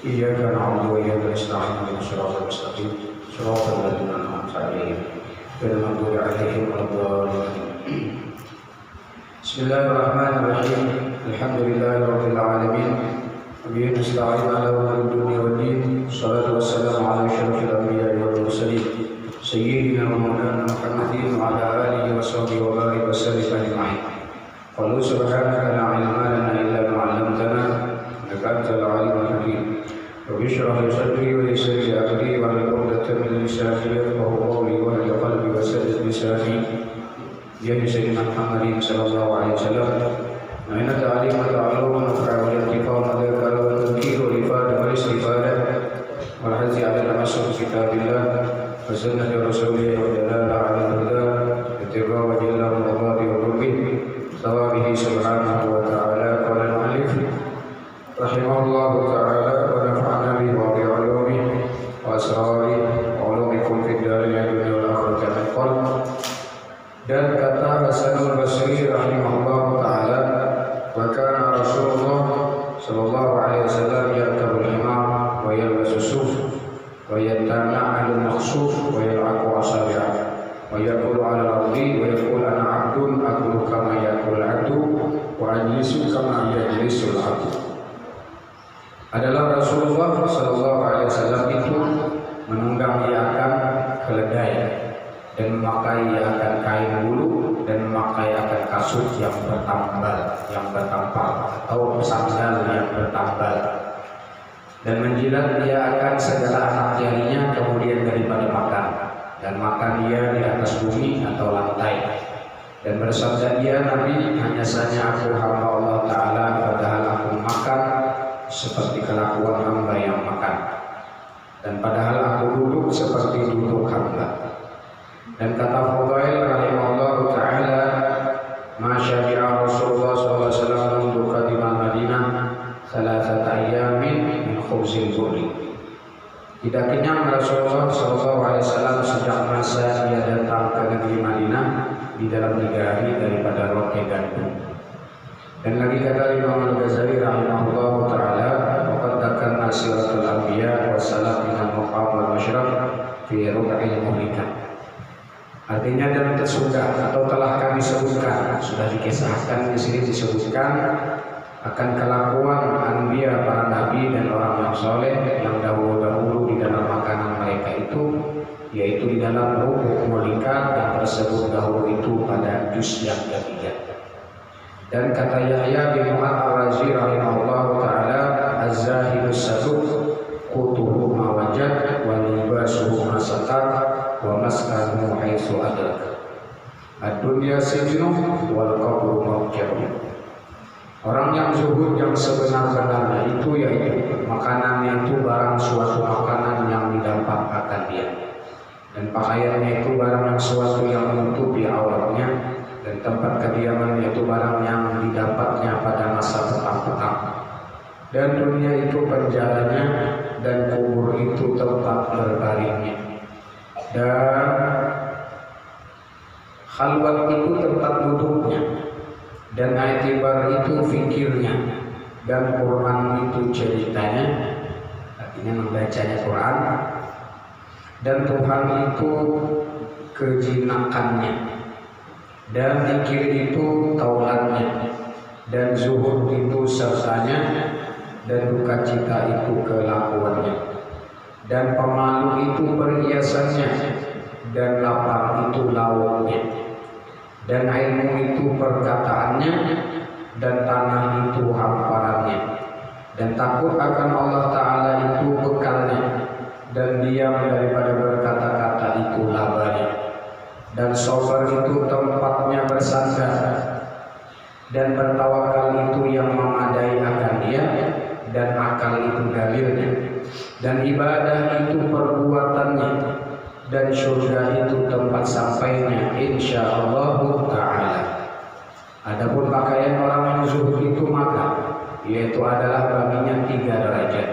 Iyyaka na'budu wa iyyaka nasta'in ihdinas siratal mustaqim siratal ladzina an'amta 'alaihim ghairil maghdubi 'alaihim waladdallin. Bismillahirrahmanirrahim. Alhamdulillahirabbil alamin. Wa bihi nasta'in 'ala umuri dunya waddin. Shalatu wassalamu 'ala asyrafil anbiya'i wal mursalin sayyidina wa maulana Muhammadin wa 'ala alihi wa sahbihi wa barik wa sallim ajma'in. Qalu subhanaka la 'ilma lana illa ma 'allamtana innaka antal 'alimul hakim. Rabbi shrah li sadri wa yassir li amri wahlul 'uqdatam min lisani yafqahu qawli wahdi qalbi wa saddid lisani ya sayyidina Muhammadin sallallahu alaihi wasallam. Inna ta'lim wa ta'allum wa naf'a wa intifa'u wa dhikra wa tadhkir wa ifada wa istifada wa hazi 'ala al-masuk kitabillah wa sunnati rasulih wa dalala 'ala al-huda ittiba wa jalla muradi wa qurbi thawabihi subhanahu wa ta'ala. Qala al-mu'allif rahimahullahu ta'ala wa nafa'ana bihi wa bi 'ulumihi wa asrari wa 'ulumikum fid darin dunya wal akhirati amin. Dan kata Hasanul Basri rahimahullahu ta'ala, wa kana Rasulullah sallallahu alaihi wasallam yarkabul himar wa yalbasu suf wa yatana'alul makhsuf wa yal'aqu asabi'ah wa yaqulu 'ala al-ardi wa yaqulu ana 'abdun aqulu kama yaqulu al-'abdu wa ajlisu kama yajlisul 'abdu. Adalah Rasulullah sallallahu alaihi wasallam itu menunggangi akan keledai dan memakai akan kain bulu dan memakai akan kasut yang bertampal atau sandal yang bertambal, dan menjilat dia akan segala anak jarinya kemudian daripada makan, dan makan dia di atas bumi atau lantai. Dan bersabda dia, Nabi, hanya saja aku hamba Allah Ta'ala, padahal aku makan seperti kelakuan hamba yang makan, dan padahal aku duduk seperti duduk hamba. Dan kata Fudail rahimahullah ta'ala, masyabi'a Rasulullah sallallahu alaihi wasallam mundu qadimal Madinah salasata ayyamin min khubzil burri. Tidak kenyang Rasulullah sallallahu alaihi wasallam sejak masa dia datang ke negeri Madinah di dalam 3 hari daripada roti gandum. Dan lagi kata Imam Al-Ghazali rahimahullah ta'ala, waqad dakanna siratul anbiya wa salam min al-muqam wal masyrab fi rub'il muhlikat. Artinya dan tersudah atau telah kami sebutkan, sudah dikisahkan di sini disebutkan akan kelakuan anbiya, para nabi dan orang yang soleh yang dahulu di dalam makanan mereka itu, yaitu di dalam rubuk mulikat yang tersebut dahulu itu pada juz yang ketiga. Dan kata Yahya bin Mu'ad al-Razi rahimahullah ta'ala, az-zahidus saduq qutuhu ma wajad wa libasuhu ma satar wa maskanu haitsu adrak. Ad-dunya sijnu wal qabru mawja'un. Orang yang zuhud yang sebenar-benarnya itu yaitu makanannya itu barang suatu makanan yang didapat akan dia, dan pakaiannya itu barang yang suatu yang menutupi auratnya, dan tempat kediamannya itu barang yang didapatnya pada masa petang-petang, dan dunia itu penjaranya, dan kubur itu tempat berbaringnya, dan khalwat itu tempat duduknya, dan i'tibar itu fikirnya, dan Quran itu ceritanya, artinya membacanya Quran, dan Tuhan itu kejinakannya, dan zikir itu taulannya, dan zuhud itu sertanya, dan duka cita itu kelakuannya, dan pemalu itu perhiasannya, dan lapar itu lauknya, dan ilmu itu perkataannya, dan tanah itu hamparannya, dan takut akan Allah Ta'ala itu bekalnya, dan diam daripada berkata-kata itu labanya, dan sabar itu tempatnya bersandar, dan bertawakal itu yang memadai akan dia, dan akal itu dalilnya, dan ibadah itu perbuatannya, dan surga itu tempat tempat sampainya insyaallah taala. Adapun pakaian orang yang zuhud itu maka yaitu adalah baginya 3 derajat.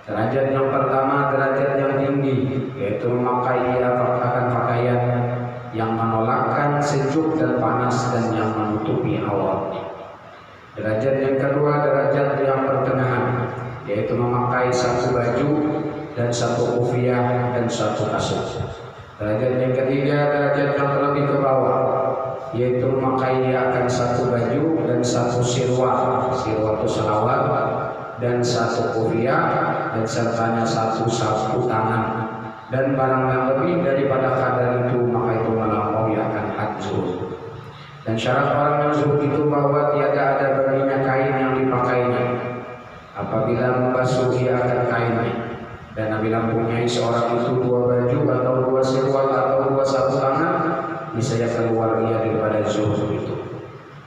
Derajat yang pertama derajat yang tinggi, yaitu memakai akan pakaian yang menolakkan sejuk dan panas dan yang menutupi auratnya. Derajat yang kedua derajat yang pertengahan, yaitu memakai 1 baju dan 1 kufiah dan 1 kasut. Derajat yang ketiga derajat yang terlebih ke bawah, yaitu memakai akan 1 baju dan 1 sirwal. Sirwal itu selawar, dan 1 kufiah dan sertanya 1 sapu tangan, dan barang yang lebih daripada kadar itu maka itu melampaui akan had zuhud. Dan syarat orang yang zuhud itu bahwa tiada ada baginya kain yang dipakainya apabila membasuhi akan kainnya, dan apabila mempunyai seorang itu 2 baju atau 2 sirwal atau 2 sapu tangan, niscaya keluar ia daripada zuhud itu.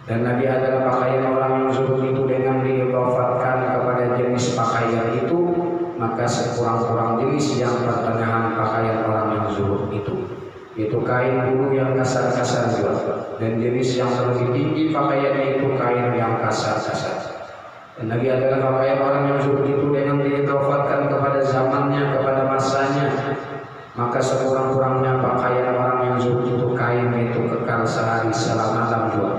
Dan Nabi adalah pakaian orang yang zuhud itu dengan diidhafatkan kepada jenis pakaian itu, maka sekurang-kurang jenis yang pertengahan pakaian orang yang zuhud itu, yaitu kain bulu yang kasar-kasar juga, dan jenis yang lebih tinggi pakaiannya itu kain yang kasar-kasar. Dan Nabi adalah pakaian orang yang zuhud itu dengan diidhafatkan kepada zamannya, kepada masanya, maka sekurang-kurangnya pakaian orang yang zuhud itu kain itu kekal sehari selama juga.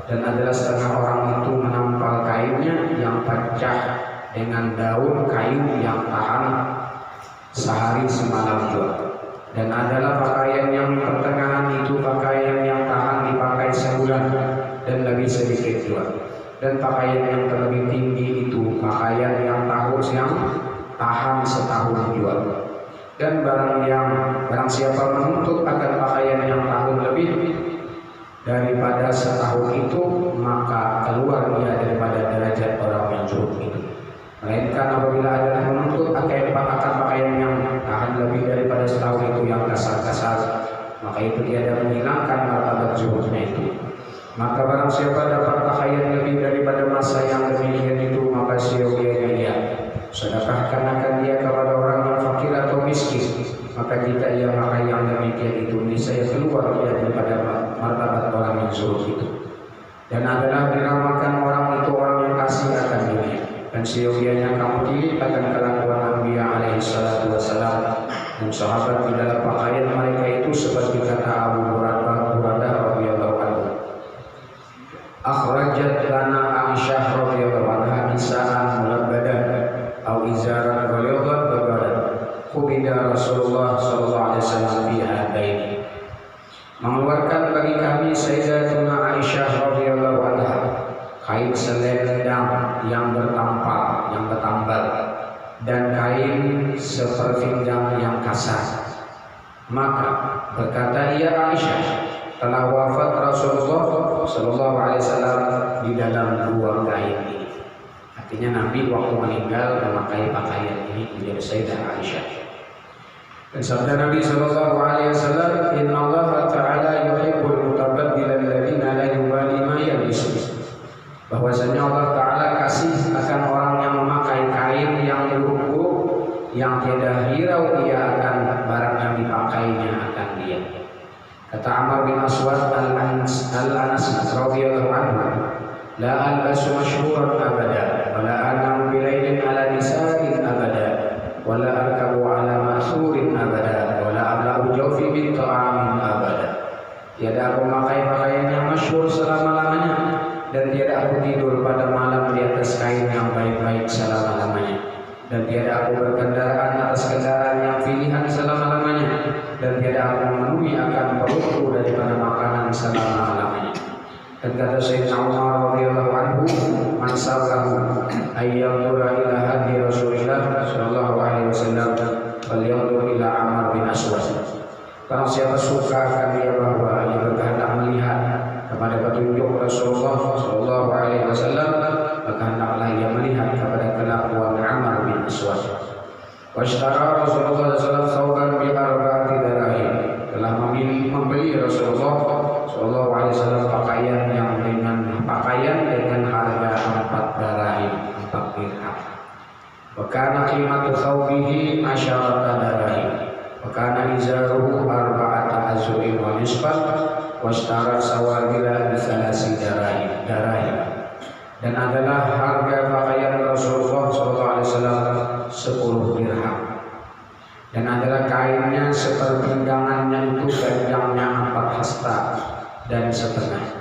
Dan adalah setengah orang itu menampal kainnya yang pecah dengan daun kayu yang tahan sehari semalam juga. Dan adalah pakaian yang pertengahan itu pakaian yang tahan dipakai sebulan dan lebih sedikit juga. Dan pakaian yang terlebih tinggi itu pakaian yang tahan setahun juga. Dan barang siapa menuntut akan pakaian yang tahun lebih daripada setahun itu, maka keluar dia daripada derajat orang yang zuhud itu. Melainkan apabila adalah menuntut akan pakaian yang tahan lebih daripada setahun itu yang kasar-kasar, maka itu tiada menghilangkan martabat zuhudnya itu. Maka barang siapa dapat pakaian lebih daripada masa yang demikian itu, maka sia-sianya dia. Sedekahkan akan dia kepada orang yang fakir atau miskin, maka jika ia pakai yang demikian itu, niscaya keluar dia daripada martabat orang yang zuhud itu. Dan adalah dinamakan orang itu orang yang kasih akan dunia, dan sia-sianya kamu tilik akan kelakuan Nabi alaihi salatu wassalam dan sahabat di dalam pakaian mereka itu, seperti kata Abu Hurairah radhiyallahu anhu, akhrajat lana Aisyah radhiyallahu anha nisaan mulabbadan au izaran ghalidhan babadan qubida Rasulullah sallallahu alaihi wasallam fi hadaini. Mengeluarkan bagi kami Sayyidatuna Aisyah radhiyallahu anha kain selendang yang bertampal, yang bertambal, dan kain seperpinggang yang kasar. Maka berkata ia Aisyah, telah wafat Rasulullah sallallahu alaihi wasallam di dalam 2 kain ini. Artinya Nabi waktu meninggal memakai pakaian ini menjadi Sayyidah Aisyah. Dan sabda Nabi sallallahu alaihi wasallam, innallaha ta'ala yuhibbul mutabaddilal ladzina la yubali ma yalbisun. Bahwasanya Allah Ta'ala kasih akan orang yang memakai kain yang lugu, yang tiada hirau ia akan barang yang dipakainya akan dia. Kata Amr bin Aswad al-Anas radhiyallahu anhu, la albasu mashhuran abada wa la anamu bilailin ala nisa'in abada wa la arkabu ala ma'surin abada wa la ablahu jawfi bin ta'amin abada. Tiada aku memakai pakaian yang masyhur selama-lamanya, dan tiada aku tidur pada malam di atas kain yang baik-baik selama-lamanya, dan tiada aku berkendaraan atas kendaraan yang pilihan selama-lamanya, dan tiada aku memenuhi akan perutku daripada makanan selama-lamanya. Dan kata Sayyidina Umar radhiyallahu anhu, man sarrahu ayyanzura ila hadi Rasulillah sallallahu alaihi wasallam falyanzur ila Amr bin Aswad. Kalau siapa suka akan dia bahwa ia berkehendak melihat kepada petunjuk Rasulullah sallallahu alaihi wasallam, maka hendaklah ia melihat kepada kelakuan Amr bin Aswad. Washtara Rasulullah sallallahu alaihi wasallam thawban bi arba'ati dirahim. Telah membeli Rasulullah sallallahu alaihi wasallam pakaian dengan harga 4 dirham, 4 dirham. Wa kana qimatu thawbihi 10 dirham. Wa kana izaruhu 4 zu'in wa nisfan washtara sawabila bisalasi darahim. Dan adalah harga pakaian Rasulullah SAW 10 dirham. Dan adalah kainnya seperpinggangannya itu panjangnya 4 hasta dan setengah.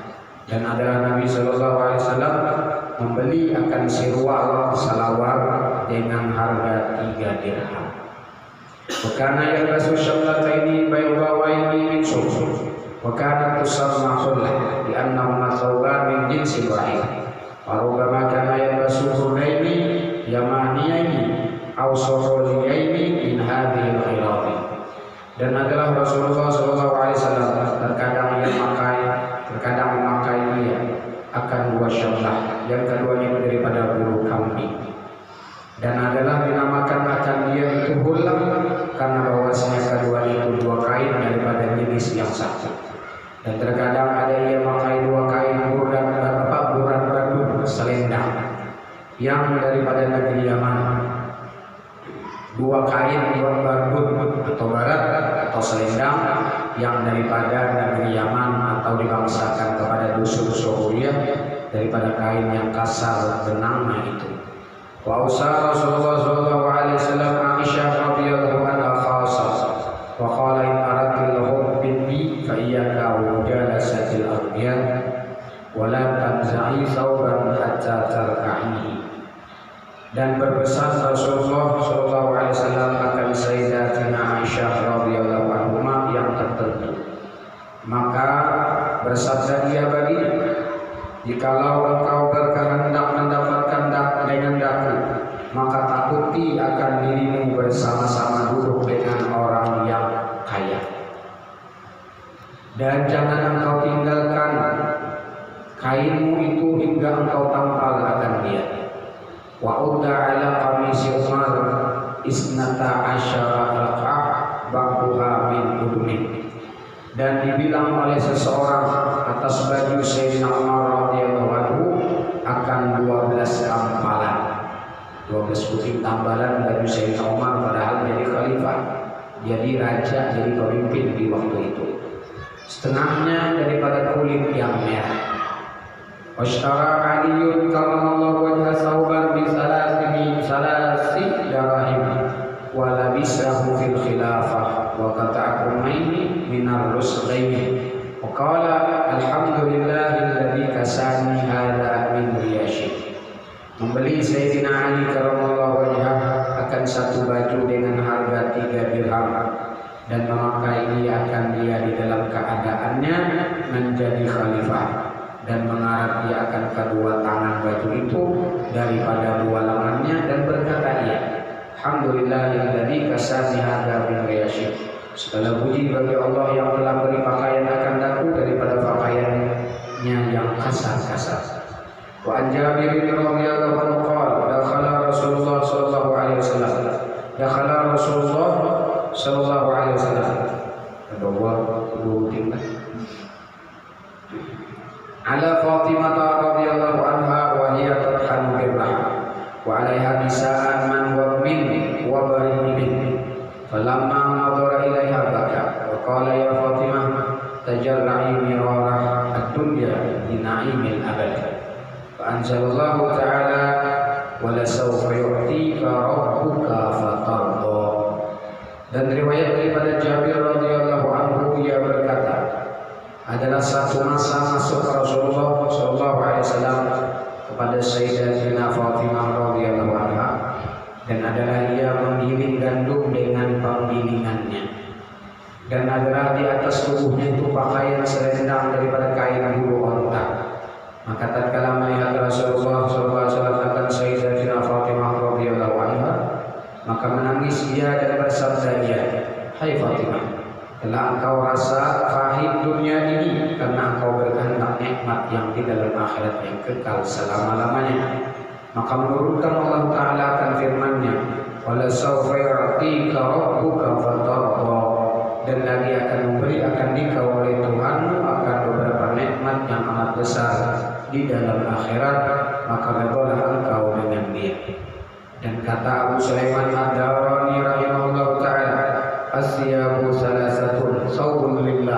Dan adalah Nabi SAW membeli akan sirwal salawar dengan harga 3 dirham. Wakana yalbasu syamlataini baydawaini min sufur. Wakana tusamma khullah li'annahuma thawban min jinsin wahid. Warubama kana yalbasu khulaini yamaniyaini aw suhuliyaini min hadhil khilati. Dan adalah Rasulullah SAW terkadang memakai dia akan 2 syamlah, yang keduanya daripada bulu kambing. Dan adalah dinamakan akan dia itu hulam karena bahwasanya kedua itu 2 kain daripada jenis yang satu. Dan terkadang ada ia memakai 2 kain buran badu selendang yang daripada negeri Yaman, 2 kain barbun atau barat atau selendang yang daripada negeri Yaman atau dibangsakan kepada dusun Suhuriyah daripada kain yang kasar benangnya itu. Wa usa Rasulullah SAW Aisyah radhiyallahu anha khassa wa qala in aradtu al-hubb bi fa iyyaka wa mujalasatil aghniya wa la tanza'i thawban hatta tarka'ihi. Dan berpesan Rasulullah SAW akan Sayyidatina Aisyah radhiyallahu anha yang tertentu. Maka bersabda dia baginya, jikalau engkau berkehendak mendapatkan dengan daku, maka takuti akan dirimu bersama-sama duduk dengan orang yang kaya. Dan jangan engkau tinggalkan kainmu itu hingga engkau tampal akan dia. Wa udda ala qamisi Umar isnata asyara raq'ah ba'duha min udmin. Dan dibilang oleh seseorang atas baju Sayyidina Umar radhiyallahu anhu akan 12 tampalan, 12 puting tambalan baju Sayyidina Umar padahal jadi khalifah, jadi raja, jadi pemimpin di waktu itu. Setengahnya daripada kulit yang merah. Washtara Aliyun karramallahu wajha thawban bi salasi darahim wa labisahu fil khilafah wa qata'akumaini minar rusghaini wa qala alhamdulillahilladzi kasani hadha min riyashi. Membeli Sayyidina Ali karramallahu wajha akan 1 baju dengan harga 3 dirham dan memakai akan dia di dalam keadaannya menjadi khalifah, dan mengarah dia akan kedua tangan baju itu daripada 2 lengannya, dan berkata ia, alhamdulillahilladzi kasani hadza min riyashi. Segala puji bagi Allah yang telah beri pakaian akan daku daripada pakaiannya yang kasar-kasar. Wa an Jabir radhiyallahu anhu qala dakhala Rasulullah sallallahu alaihi wasallam ala Fatimah radhiyallahu anha wa hiya tadhanu birrah wa 'alaiha nisa'an man wa min wa barin falamma nadara ilaiha baka wa qala ya Fatimah tajarra'i mirarah ad-dunya bi na'imil abad. Fa anzalallahu ta'ala wa la sawfa yu'tika rabbuka fatarda. Dan riwayat daripada Jabir radhiyallahu anhu ia berkata, adalah satu masa masuk Rasulullah SAW kepada Sayyidatina Fatimah radhiyallahu anha, dan adalah ia menggiling gandum dengan penggilingannya, dan adalah di atas tubuhnya itu pakaian selendang daripada kain bulu onta. Maka tatkala melihat Rasulullah SAW akan Sayyidatina Fatimah radhiyallahu anha, maka menangis dia dan bersabda dia, hai Fatimah, telah engkau rasa pahit dunia ini karena engkau berkehendak nikmat yang di dalam akhirat yang kekal selama-lamanya. Maka menurunkan Allah Ta'ala akan firman-Nya, wala sawfa yu'tika rabbuka fatarda, dan lagi akan memberi akan dikau oleh Tuhanmu akan beberapa nikmat yang amat besar di dalam akhirat, maka redhalah engkau dengan dia. Dan kata Abu Sulaiman Ad-Darani rahimahullah ta'ala, asyabu salasatun sawbun lillah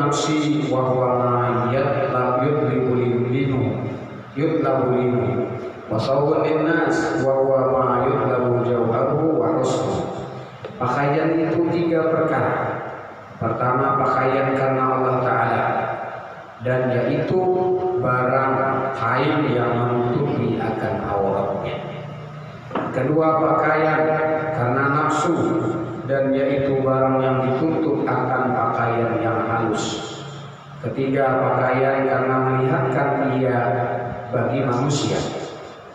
nafsi wa huwa ma yutlabu wa sawun linnas wa huwa ma yutlabu jawharuhu wa husnuhu. Pakaian itu 3 perkara. Pertama, pakaian karena Allah Ta'ala, dan yaitu barang kain yang menutupi akan auratnya. Kedua, pakaian karena nafsu, dan yaitu barang yang ditutup akan pakaian yang halus. Ketiga, pakaian karena melihatkan ia bagi manusia,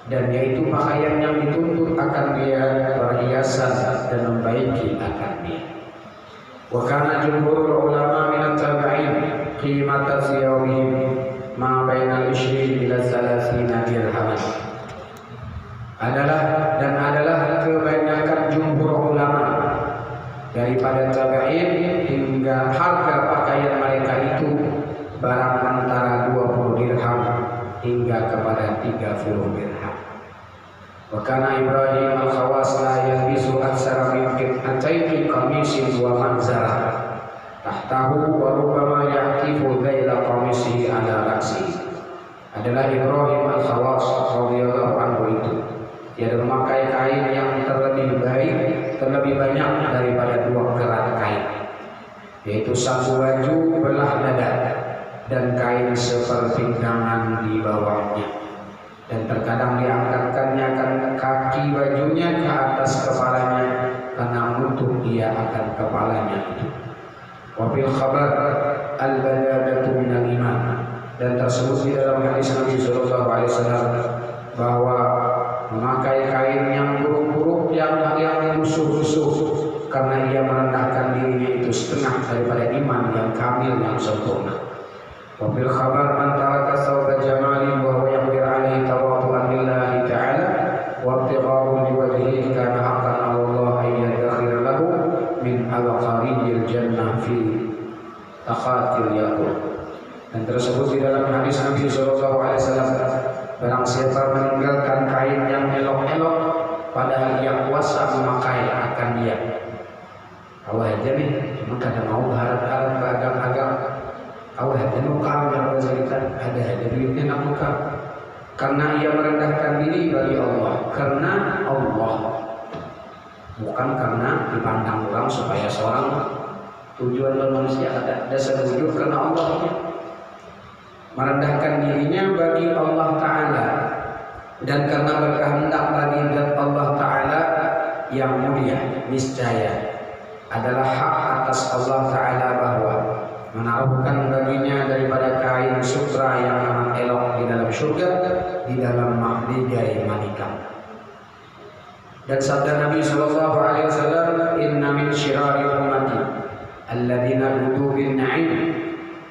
dan yaitu pakaian yang dituntut akan dia perhiasan dan membaiki akan dia. Wa kana jumhurul ulama min at-tabi'in qimata thiyabihim ma bainal 20 ila 30 dirhaman. Adalah kebanyakan jumhur ulama daripada tabi'in hingga harga pakaian mereka itu barang antara 20 dirham hingga kepada 30 dirham. Wa kana Ibrahim al-Khawas la yalbisu aksara min qit'atayn qamisin wa manzara tahtahu wa rubbama yaqifu dhaila qamisihi ala ra'sihi. Adalah Ibrahim al-Khawas radhiyallahu anhu itu, dia memakai kain yang terlebih banyak daripada 2 kerat kain, yaitu satu baju belah dada dan kain seperpinggangan di bawahnya, dan terkadang diangkatkannya kaki bajunya ke atas kepalanya karena menutup dia akan kepalanya itu. Wabil khabar al-badadatu minal iman, dan tersebut di dalam hadis Nabi sallallahu alaihi wasallam bahwa memakai kain yang buruk-buruk yang lusuh-lusuh karena ia merendahkan dirinya itu setengah daripada iman yang kamil yang sempurna. Wabil khabar man taraka sawta jamalin wa huwa yaqdir alaihi tawadhu'an lillahi ta'ala wa ibtighaa'u liwajhihi kana haqqan 'ala Allah an yadkhira lahu min al-qariyil jannah fi taqatil yaqul. Dan tersebut di dalam hadis Nabi sallallahu alaihi wasallam, barang siapa meninggalkan kain yang elok-elok padahal dia kuasa memakai akan dia. Awal aja nih, cuma kadang mau berharap-harap beragam-agam. Awal aja nukar yang bercerita, ada duitnya nak nukar. Karena ia merendahkan diri bagi Allah, karena Allah, bukan karena dipandang orang supaya seorang tujuan manusia ada sewujud karena Allah. Merendahkan dirinya bagi Allah Ta'ala, dan karena berkehendak bagi zat Allah Ta'ala yang mulia, niscaya adalah hak atas Allah Ta'ala bahwa menaruhkan baginya daripada kain sutra yang amat elok di dalam surga, di dalam mahligai manikam. Dan sabda Nabi sallallahu alaihi wasallam, inna min syirari ummati alladzina budu bin na'im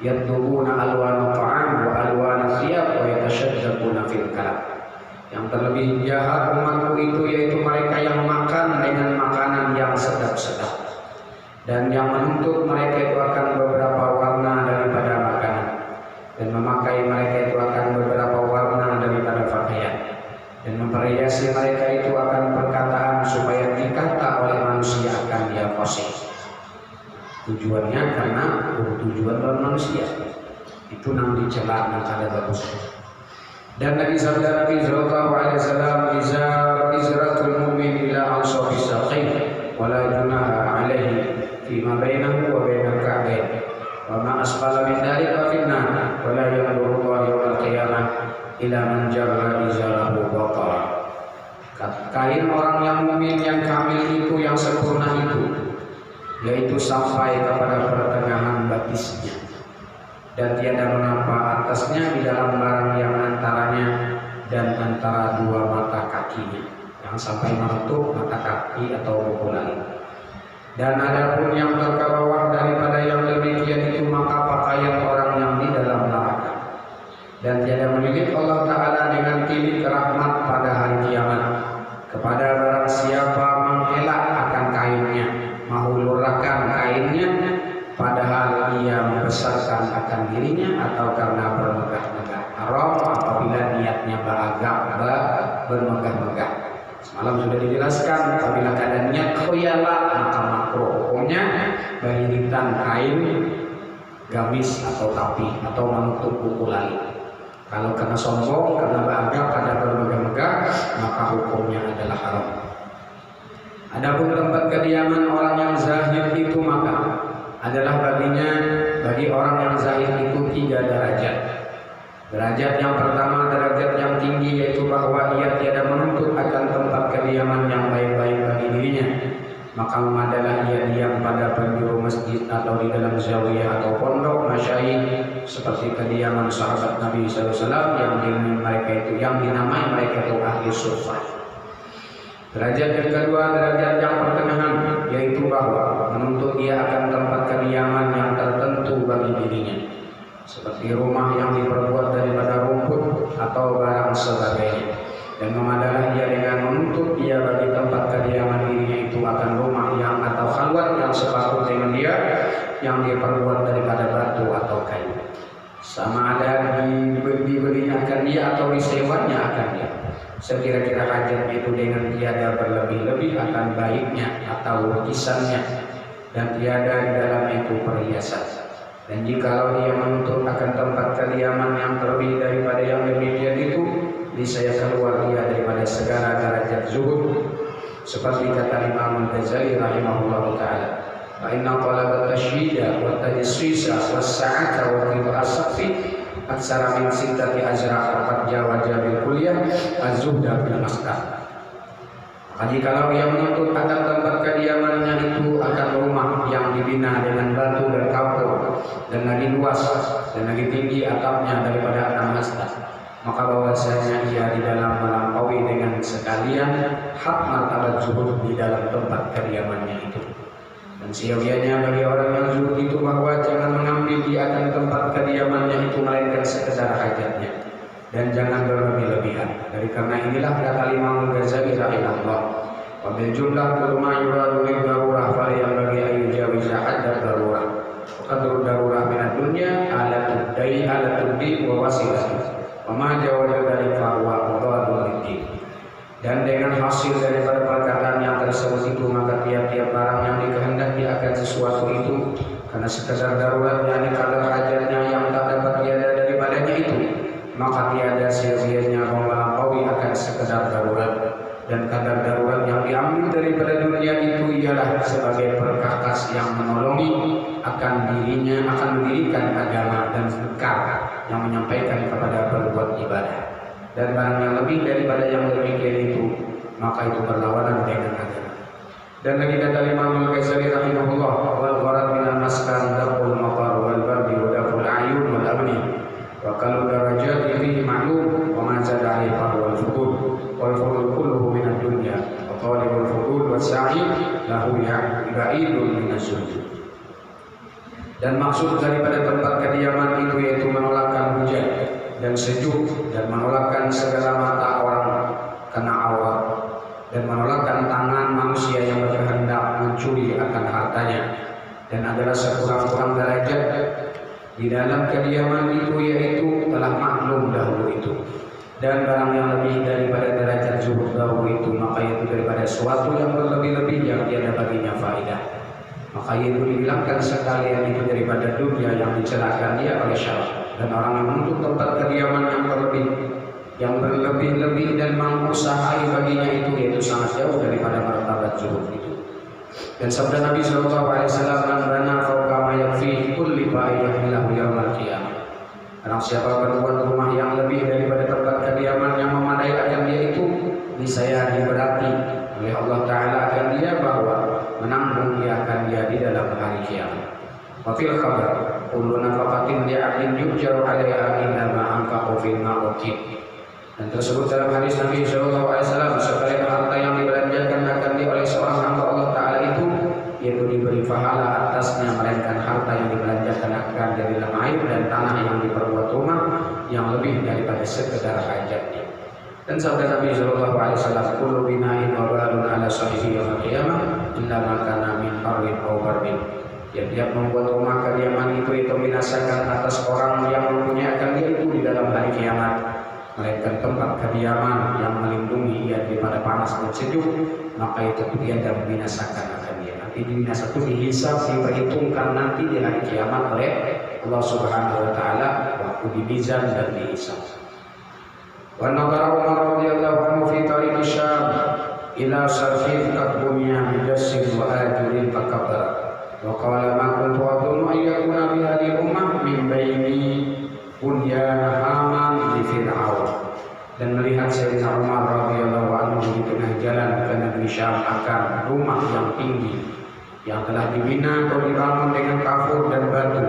yadlubuna alwana ta'am wa alwana thiyab wa yatashaddaquna fil kalam. Yang terlebih jahat umatku itu yaitu mereka yang makan dengan makanan yang sedap-sedap, dan yang menuntut mereka itu akan beberapa warna daripada makanan, dan memakai mereka itu akan beberapa warna daripada pakaian, dan memperhiasi mereka itu akan perkataan supaya dikata oleh manusia akan dia fasih. Tujuannya karena tujuan dalam manusia itu nang dicela nang kada bagus. Dan Nabi sabda Nabi sallallahu alaihi wasallam, izratul mu'min ila ansafi saqin wa la junaha alaihi fima bainahu wa bainal ka'bain wa ma asfala min dhalika finnar wa la yanzuru Allah yawmal qiyamah ila man jarra izarahu batara. Kain orang yang mukmin yang kamil itu, yang sempurna itu, yaitu sampai kepada pertengahan batisnya, dan tiada menampak atasnya di dalam barang yang antaranya dan antara 2 mata kakinya, yang sampai menutup mata kaki atau buku langit. Dan adapun yang terkebawah daripada yang demikian itu, maka pakaian orang yang di dalam neraka. Dan tiada menilik Allah Ta'ala dengan tilik rahmat pada hari kiamat kepada barang siapa mengelak akan kainnya, menghulurkan kainnya, padahal ia membesarkan akan dirinya atau karena bermegah-megah. Haram apabila niatnya bermegah-megah. Semalam sudah dijelaskan, apabila keadaan niat khuyala maka makruh. Hukumnya bagitan kain gamis atau tapi atau menutup kuku lali. Kalau karena sombong, karena bangga, karena bermegah-megah, maka hukumnya adalah haram. Adapun tempat kediaman orang yang zahid itu maka adalah bagi orang yang zahid itu 3 derajat. Derajat yang pertama, derajat yang tinggi, yaitu bahwa ia tiada menuntut akan tempat kediaman yang baik-baik bagi dirinya. Maka adalah ia diam pada penjuru masjid atau di dalam zawiyah atau pondok masyayikh, seperti kediaman sahabat Nabi SAW yang dinamai mereka itu ahli suffah. Derajat yang kedua, derajat yang pertengahan, yaitu bahwa menuntut ia akan tempat kediaman yang tertentu bagi dirinya, seperti rumah yang diperbuat daripada rumput atau barang sebagainya. Dan memadalah ia dengan menuntut ia bagi tempat kediaman dirinya itu akan rumah yang atau khalwat yang sepatut dengan dia, yang diperbuat daripada batu atau kayu, sama ada dibelinya akan dia atau disewanya akan dia, sekira-kira hajatnya itu dengan tiada berlebih-lebih akan baiknya atau lukisannya, dan tiada di dalamnya itu perhiasan. Dan jikalau dia menuntut akan tempat kediaman yang terlebih daripada yang demikian itu, niscaya keluar dia daripada segala derajat zuhud, seperti kata Imam Al-Ghazali rahimahullah taala, fa inna talabat tashyida wa tajsisa wa sa'ata wa qira'asfi aksara min sittati azra faqad jawaza bil kulliyah az-zuhda bil masdar. Jikalau ia menuntut akan tempat kediamannya itu akan rumah yang dibina dengan batu dan kapur, dan lagi luas dan lagi tinggi atapnya daripada 6 hasta, maka bahwasanya ia di dalam melampaui dengan sekalian hak martabat zuhud di dalam tempat kediamannya itu. Dan siogianya bagi orang yang zuhud itu bahwa jangan mengambil di akan tempat kediamannya itu melainkan sekedar hajatnya, dan jangan berlebih-lebihan. Dari karena inilah kata Imam Al-Ghazali rahimahullah, wa bil jumlah kullu ma yuradu lil darurah fala yanbaghi an yujawiza hadd darurah. Wa qadru darurah min ad-dunya alatud di wa wasilatu. Wa ma jawaza dari farwa mudadul lid. Dan dengan hasil daripada perkataan yang tersebut itu, maka tiap-tiap barang yang dikehendaki akan sesuatu itu karena sekedar darurat, yakni kadar hajatnya yang tak dapat tiada daripadanya itu, maka tiada sia-sianya melampaui akan sekedar darurat. Dan kadar darurat yang diambil daripada dunia itu ialah sebagai perkakas yang menolongi akan dirinya, akan mendirikan agama dan sedekah yang menyampaikan kepada berbuat ibadah. Dan barang yang lebih daripada yang demikian itu, maka itu berlawanan dengan agama. Dan lagi kata Imam Al-Ghazali rahimahullah, wal gharad minal maskan daqul maqar wal bardi wa daful ayun wal abni wa kalu darajat fihi ma'lum wa ma zada alaihi wal fudul wal fudul kulluhu min ad-dunya wa talibul fudul wa sa'i lahu ya'idun min az-zuhd. Dan maksud daripada tempat kediaman itu yaitu menolakkan hujan dan sejuk, dan menolakkan segala mata orang kena awal, dan menolakkan tangan manusia yang berkehendak mencuri akan hartanya, dan adalah sekurang-kurang derajat di dalam kediaman itu, yaitu telah maklum dahulu itu. Dan barang yang lebih daripada derajat zuhud dahulu itu, maka itu daripada suatu yang berlebih-lebih yang tiada baginya faedah, maka itu dihilangkan sekalian itu daripada dunia yang dicerahkan dia oleh syaraf. Dan orang yang menuntut tempat kediaman yang berlebih-lebih dan mengusahakan baginya itu, yaitu sangat jauh daripada martabat zuhud itu. Dan sabda Nabi SAW, "Man bana fawqa ma yakfi kulli ba'iyahillahu yawmal qiyamah." Karena siapa berbuat rumah yang lebih daripada tempat kediaman yang memadai akan dia itu, niscaya diberati oleh Allah Ta'ala akan dia bahwa menanggung dia akan dia di dalam hari kiamat. Wa fil khabar kullu nafaqatin li'abdin yujjaru 'alaiha inna ma anfaqu fil ma'uqid. Dan tersebut dalam hadis Nabi SAW, sekalian harta yang dibelanjakan akan dia oleh seorang hamba Allah Ta'ala itu, yaitu diberi pahala atasnya, melainkan harta yang dibelanjakan akan dari dalam air dan tanah yang diperbuat rumah yang lebih daripada sekedar hajatnya. Dan sabda Nabi SAW, kullu bina'in wa balun ala sahihi yawmal qiyamah illa ma kana min harrin aw bardin. Tiap-tiap membuat rumah kediaman itu binasakan atas orang yang mempunyai akan dia itu di dalam hari kiamat, melainkan tempat kediaman yang melindungi ia daripada panas dan sejuk, maka itu tiada membinasakan akan dia. Nanti binasa itu dihisab, diperhitungkan nanti di hari kiamat oleh Allah Subhanahu wa taala waktu di mizan dan dihisab. Wa nadara Umar radhiyallahu anhu fi tariq Syam ila sarfin qadbunya bijassin wa ajurin takabbara wa qala ma kuntu adunnu an yakuna bi hadhihi ummah min baini bunyan Haman li Fir'aun. Dan melihat Sayyidina Umar radhiyallahu anhu di tengah jalan ke negeri Syam akan rumah yang tinggi yang telah dibina atau dibangun dengan kafur dan batu,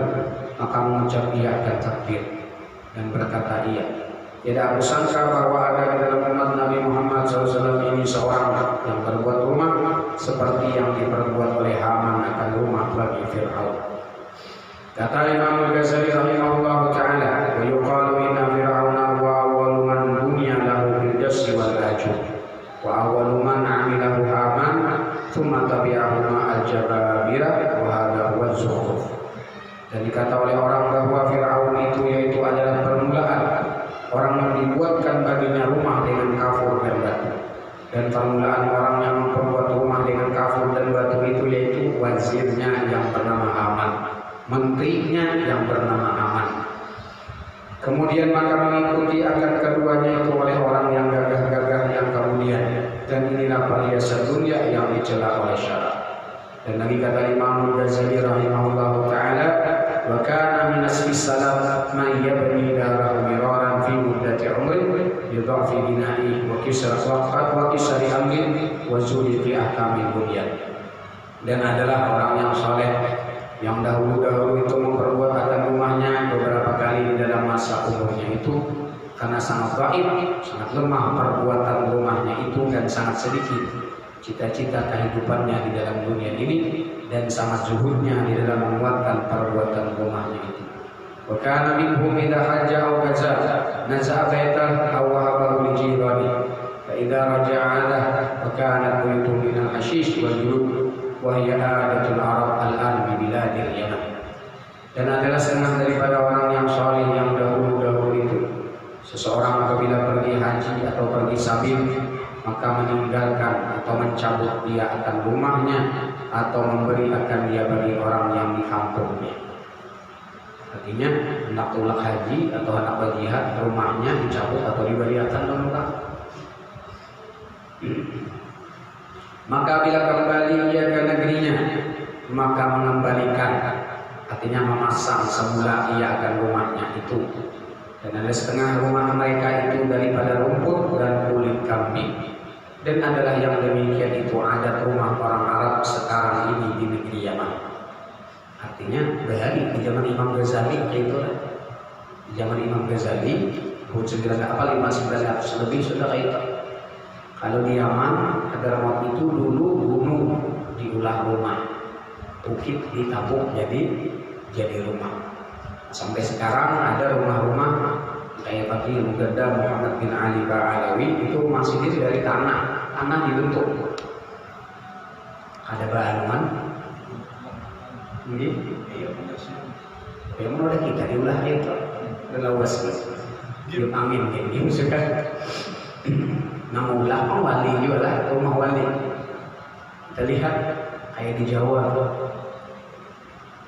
maka mengucap ia akan takbir dan berkata ia, tidak aku sangka bahwa ada di dalam umat Nabi Muhammad SAW ini seorang yang berbuat rumah seperti yang diperbuat oleh Haman akan rumah bagi Fir'aun. Kata Imam Al-Ghazali rahimahullah ta'ala, wa yuqalu inna Fir'auna wa awwalu man bunya lahu bil jassi wal ajur wa awwalu man amilahu Haman thumma tabi'ahuma al-jababira wa hadha huwa az-zukhruf. Dan dikata oleh orang bahwa Fir'aun itu yaitu adalah permulaan orang yang dibuatkan baginya rumah dengan kafur dan batu, dan permulaan orang yang memperbuat rumah dengan kafur dan batu itu yaitu wazirnya yang bernama Haman, menterinya yang bernama Haman. Kemudian maka mengikuti akan keduanya itu oleh orang yang gagah-gagah yang kemudian, dan inilah perhiasan dunia yang dicela oleh syarak. Dan lagi kata Imam Al-Ghazali rahimahullah ta'ala, wa kana min asfi salaf man yabni darahu miraran fi muddati umri yudhafi bina'i wa kisra waqat wa kisari amrin wa zuli fi ahkamil bunyan. Dan adalah orang yang saleh yang dahulu-dahulu itu memperbuat akan rumahnya beberapa kali di dalam masa umurnya itu karena sangat dhaif, sangat lemah perbuatan rumahnya itu dan sangat sedikit cita-cita kehidupannya di dalam dunia ini, dan sangat zuhudnya di dalam menguatkan perbuatan rumahnya itu. Wa kana minhum idza hajja aw gaza naza'a baitan aw wahabahu li jirani fa idza raja'a fa kanat buyutun min al-hashish wal julud wa hiya adatul arab al-an bi biladil yaman. Dan adalah setengah daripada orang yang saleh yang dahulu-dahulu itu, seseorang apabila pergi haji atau pergi sabil maka meninggalkan atau mencabut dia akan rumahnya atau memberi akan dia bagi orang yang di kampungnya. Artinya hendak tulak haji atau hendak berjihad, rumahnya dicabut atau diberi akan lengkap. Maka bila kembali ia ke negerinya, maka mengembalikan, artinya memasang semula ia akan rumahnya itu. Dan ada setengah rumah mereka itu daripada rumput dan kulit kambing. Dan adalah yang demikian itu adat rumah orang Arab sekarang ini di negeri Yaman. Artinya dari di zaman Imam Ghazali itu, di zaman Imam Ghazali, bukan apa 500 lebih sudah kayak itu. Kalau di Yaman Hadramaut itu dulu gunung diulah rumah, bukit ditabuk jadi rumah. Sampai sekarang ada rumah-rumah kayak tadi Mugadda Muhammad bin Ali Ba'alawi itu masih dari tanah dibentuk. Ada bahan ini, yang menurut kita diulah itu lawas hidup angin kayak gini suka. Nama ulah wali juga lah, rumah wali. Kita lihat kayak di Jawa tuh.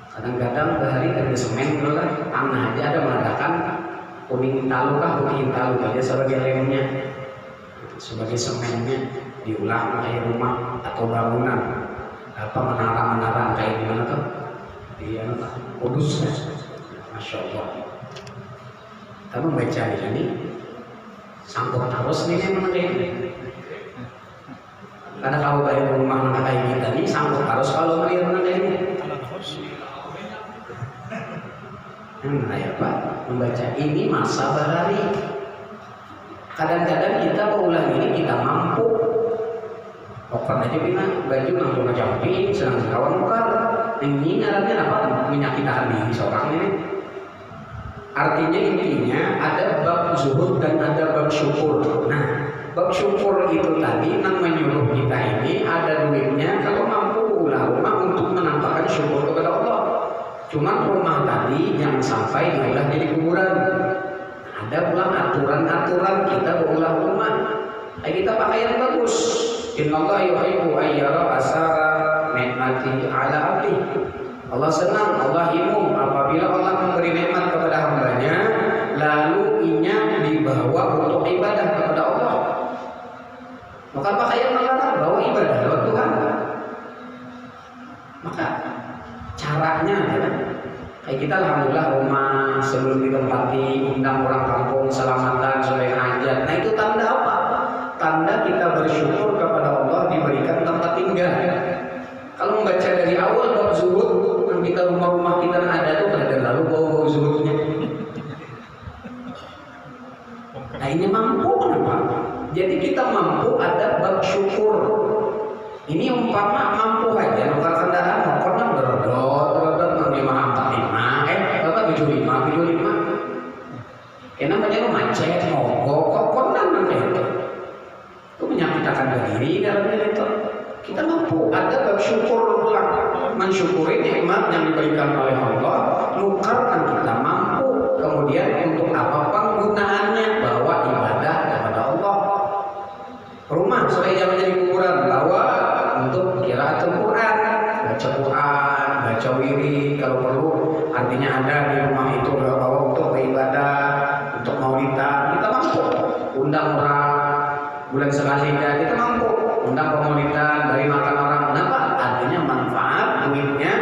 Kadang-kadang bahari ada semen gitu kan, tanah aja ada mengatakan kuning talu kah, putih talu aja sebagai lemnya, sebagai semennya diulang kayak rumah atau bangunan, apa menara-menara kayak gimana tuh di Kudus, masya Allah. Kita membaca ini sangkut harus nih yang mana kayak ini. Karena kalau bayar rumah kayak kita nih sangkut harus kalau melihat mana kayak ini. Ya Pak, membaca ini masa bahari. Kadang-kadang kita mengulang ini kita mampu. Oper aja bina baju langsung ngejampi, sedang kawan mukar. Ini ngarannya apa? Menyakitkan diri seorang ini. Artinya intinya ada bab zuhud dan ada bab syukur. Nah, bab syukur itu tadi yang menyuruh kita ini ada duitnya kalau mampu ulah rumah untuk menampakkan syukur kepada Allah. Cuma rumah tadi jangan sampai diolah jadi kuburan. Ada ulang aturan-aturan kita berulah rumah. Kita pakai yang bagus. Innallaha yuhibbu ayyara asara nikmati ala abdi. Allah senang, Allah imum apabila Allah memberi Kita alhamdulillah rumah sebelum ditempati, undang orang kampung selamatan supaya hajat. Nah itu tanda apa? Tanda kita bersyukur kepada Allah diberikan tempat tinggal. Kalau membaca dari awal bab zuhud, yang kita rumah-rumah kita ada tuh ada lalu bau zuhudnya. Nah ini mampu kenapa? Jadi kita mampu ada bab syukur. Ini umpama mampu aja nukar kendaraan motor kan berodot 6545 bapak 75 karena banyak lu macet mogok kok konan nanti itu menyakitkan diri dalamnya itu. Kita mampu ada bab syukur pulang, mensyukuri nikmat yang diberikan oleh Allah, nukarkan kita mampu. Kemudian untuk apa penggunaannya? Bawa ibadah kepada Allah. Rumah supaya jangan jadi kuburan, bawa untuk qiraatul Quran, baca Quran, baca wirid kalau perlu. Artinya ada di rumah itu bawa untuk beribadah, untuk maulidan, kita mampu. Undang orang bulan sekali kita mampu. Undang pemaulidan, beri makan orang. Kenapa? Artinya manfaat duitnya,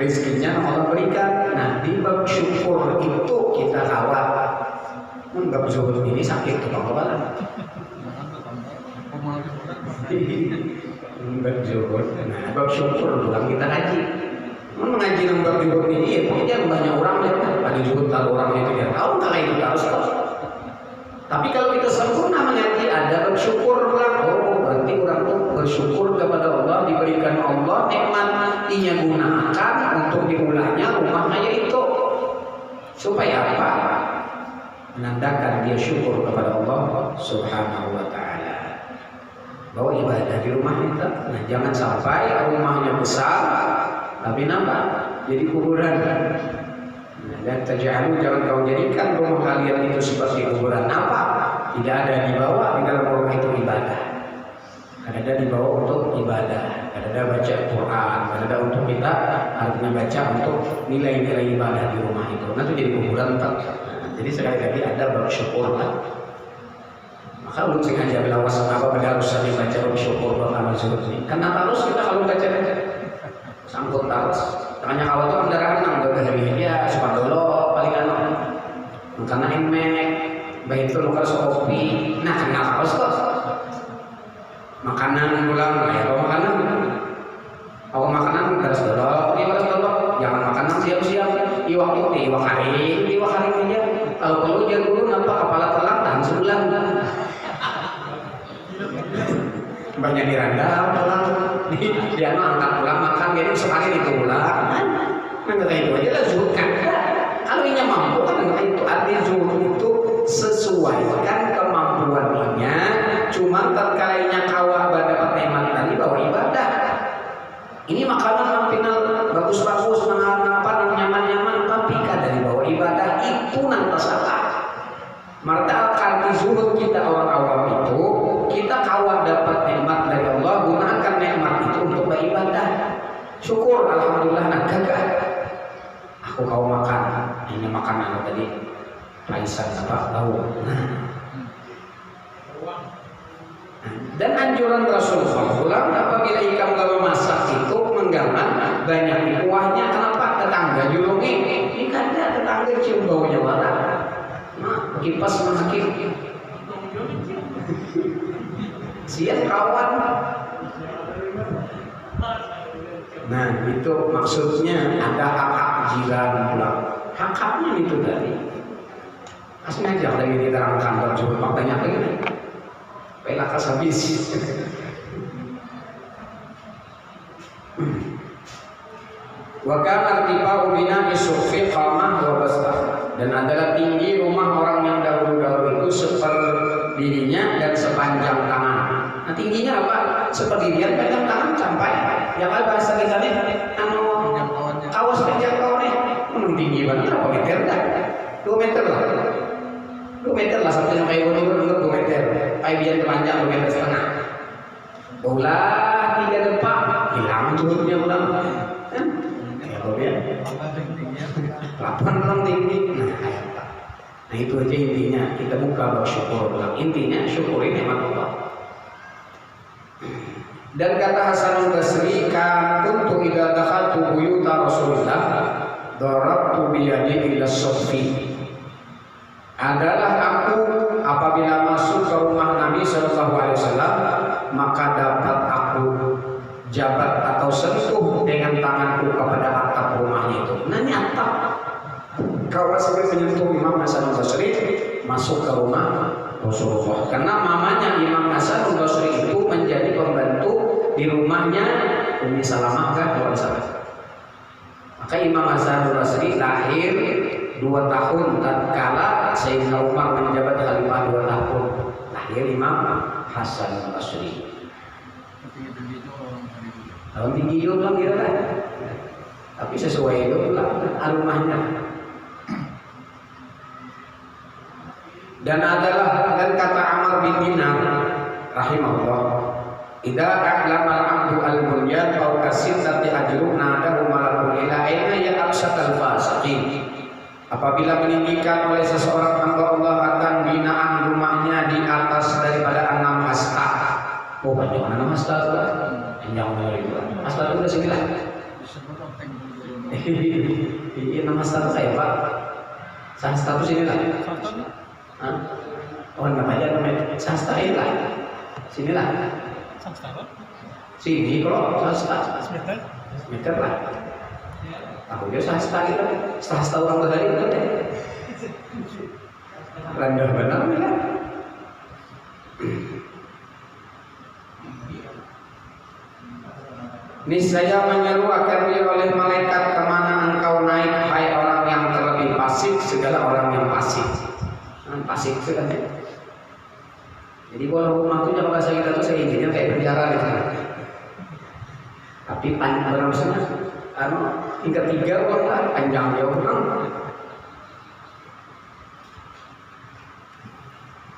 rezekinya Allah berikan. Nah di bab syukur itu kita kawat. Bab zuhud ini sakit tukang kepala. Bab zuhud, nah bab syukur pulang kita haji. Mengaji dalam bab zuhud ini ya pokoknya banyak orang lihat ada zuhud lalu orang itu dia tahu kalau itu harus tahu. Tapi kalau kita sempurna mengaji ada bab syukur pulang, oh berarti orang itu bersyukur kepada Allah diberikan Allah nikmat, ia gunakan untuk diulahnya rumahnya itu supaya apa? Menandakan dia syukur kepada Allah Subhanahu wa ta'ala. Bahwa ibadah di rumah kita, nah jangan sampai rumahnya besar tapi nampak jadi kuburan. Dan taj'alu, jangan kau jadikan rumah kalian itu seperti kuburan. Apa? Tidak ada dibawa di dalam rumah itu ibadah. Ada dibawa untuk ibadah, ada baca Quran, ada untuk kita artinya baca untuk nilai-nilai ibadah di rumah itu. Nanti jadi kuburan tak. Jadi sekali lagi ada bersyukur lah. Maka belum sengaja bilang wassalam pada harus saja baca bersyukur beramal zuhud ini. Karena harus kita kalau baca sangkut harus. Makanya kalau itu kendaraan nang dari dia suka dulu paling anak. Karena emek, baik itu luka kopi. Nah kenapa harus kok? Makanan pulang, ya kalau makanan, kalau makanan harus dulu, harus dulu. Jangan makanan siap-siap. Iwak putih, iwak hari aja. Kalau perlu jangan dulu nampak kepala telang tahan sebulan. Banyak dirandam pulang, dia angkat pulang makan jadi sekali itu pulang. Nggak kayak itu aja lah zuhud kan. Kalau ini mampu kan nggak itu arti zuhud itu sesuaikan kemampuannya. Cuma terkalainya kawah dapat nikmat tadi bawa ibadah. Ini makanan yang final bagus-bagus, apa nyaman-nyaman, tapi kadang bawa ibadah itu nanti salah. Marta al zuhud kita orang awam itu, kita kawah dapat nikmat dari Allah, gunakan nikmat itu untuk beribadah. Syukur, alhamdulillah nak gagah. Aku kau makan, ini makanan tadi, raisan apa tahu. Dan anjuran Rasulullah pulang apabila ikan kalau masak itu menggaman banyak kuahnya. Kenapa? Tetangga julungi ini kan ada tetangga cium baunya warna kipas makin siap kawan. Nah itu maksudnya ada hak-hak jiran pulang. Hak-haknya itu tadi aslinya aja lagi diterangkan berjumpa faktanya begini pelakas habis. Wakana tiba ubina isufi qamah wa bastah, dan adalah tinggi rumah orang yang dahulu-dahulu itu seperdirinya dan sepanjang tangan. Nah tingginya apa? Seperdirian panjang tangan sampai ya kalau bahasa kita nih anu kawas panjang kawannya tinggi banget berapa meter dah? 2 meter lah. 2 meter lah sampai sampai gunung 2 meter. Biar kepanjang 2 meter setengah. Ulah 3 depak hilang turunnya ulang. Kalau dia 8 tinggi. Nah itu aja intinya. Kita buka bersyukur ulang. Intinya syukuri nikmat Allah. Dan kata Hasan al-Basri, "Kan kuntu idza dakhaltu buyuta Rasulillah darabtu biyadi ila sofi, adalah aku apabila masuk ke rumah Nabi Shallallahu Alaihi Wasallam maka dapat aku jabat atau sentuh dengan tanganku kepada atap rumahnya itu. Nah, ini atap. Kalau sampai menyentuh Imam Hasan al-Basri masuk ke rumah Rasulullah, karena mamanya Imam Hasan al-Basri itu menjadi pembantu di rumahnya Ummi Salamah kan, kalau salah. Maka Imam Hasan al-Basri lahir 2 tahun tatkala Sayyidina Umar menjabat khalifah 2 tahun. Lahir Imam Hasan al-Basri. Tahun tinggi itu bilang kira kan, tapi sesuai itu bilang rumahnya. Dan kata Ammar bin Dinar rahimahullah, idza a'lama al-'abdu al-bunyan aw kasiddati ajrun nadahu malakul ila aina ya abshatal fasiqin. Apabila meninggikan oleh seseorang hamba Allah akan binaan rumahnya di atas daripada 6 hasta. Oh, banyak 6 hasta lah. Yang itu. Hasta itu udah 9. Ini 6 hasta itu kayak Pak. Hasta itu sini lah. Oh, namanya sastra ini lah. Sinilah. Sastra apa? Sini kalau sastra. Meter lah. Aku dia sastra itu. Sastra orang Bahari itu deh. Rendah benar kan? Niscaya menyeru akan dia oleh malaikat, kemana engkau naik hai orang yang terlebih pasif segala orang yang pasif. Pasif itu kan ya. Jadi kalau rumah itu bahasa kita tuh seinginnya kayak penjara gitu. Tapi panjang berapa sana? Tingkat 3 orang panjang jauh orang.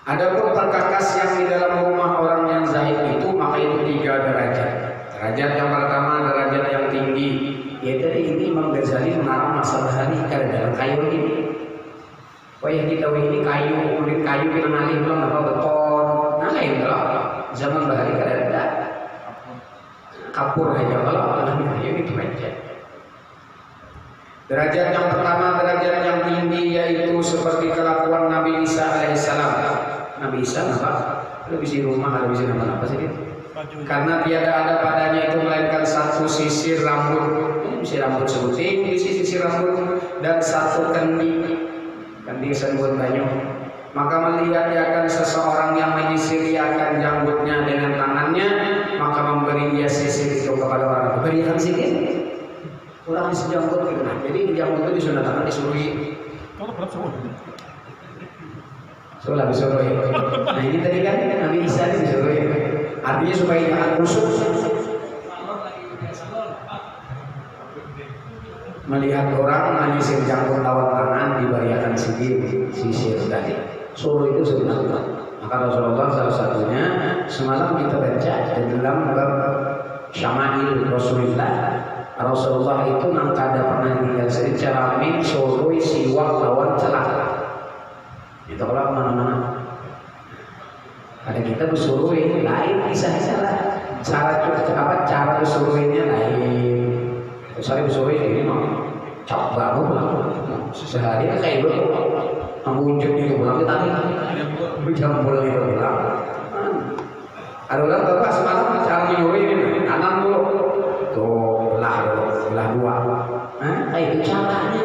Adapun perkakas yang di dalam rumah orang yang zahid itu maka itu 3 derajat. Derajat yang pertama derajat yang tinggi, yaitu ini Imam Ghazali mengarang masalah hari karena dalam kayu ini. Oh ya kita ini kayu, kulit kayu kita ngalih belum apa beton, nah lain kalau zaman Bahari kada ada kapur aja kalau dalam kayu itu aja. Derajat yang pertama derajat yang tinggi yaitu seperti kelakuan Nabi Isa alaihissalam. Nabi Isa apa? Ada di rumah, ada di nama apa sih? Karena tiada ada padanya itu melainkan satu sisir rambut, sisir rambut sebuting, sisir rambut dan satu kendi. Kendi sembun banyu. Maka melihat dia akan seseorang yang menyisiri akan janggutnya dengan tangannya, maka memberi dia sisir itu kepada orang itu. Berikan sikit. Kurang isi janggut gitu. Nah, jadi janggut itu disunatkan disuruhi. Kalau berapa suruh? Soalnya disuruhi. Nah ini tadi kan Nabi Isa disuruhi. Artinya supaya jangan kusuk. Melihat orang menyisir janggut lawan tangan diberikan sisir tadi. Suruh itu sunat. Maka Rasulullah salah satunya semalam kita baca dalam bab Syama'il Rasulullah. Rasulullah itu nang kada pernah tinggal secara min suruh siwak lawan celak. Itu kalau mana-mana. Ada kita bersuruh lain bisa lah. Cara bersuruhnya lain. Saya bersuruh ini mah cak banget lah. Sehari kayak itu mengunjuk itu pulang kita berjambul itu bilang. Ada orang bapak semalam cara menyuruh ini anak dulu tuh belah 2. Kayak itu caranya.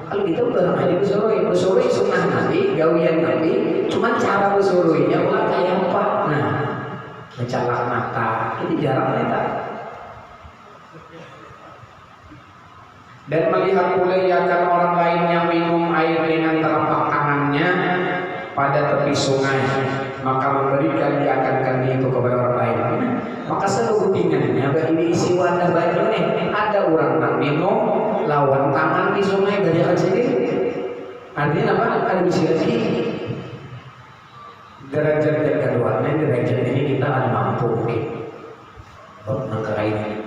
Kalau kita barang aja bersuruh sunnah Nabi, gawian Nabi, cuman cara bersuruhnya ulah kayak apa? Nah, mencalah mata ini jarang kita. Dan melihat pula akan orang lain yang minum air dengan telapak tangannya pada tepi sungai, maka memberikan dia akan itu kepada orang lain. Maka seluruh tinggalnya ini isi wadah banyak nih. Ada orang yang minum lawan tangan di sungai berikan sendiri. Artinya apa? Ada misi lagi. Derajat yang kedua, derajat ini kita ada mampu nangka ini.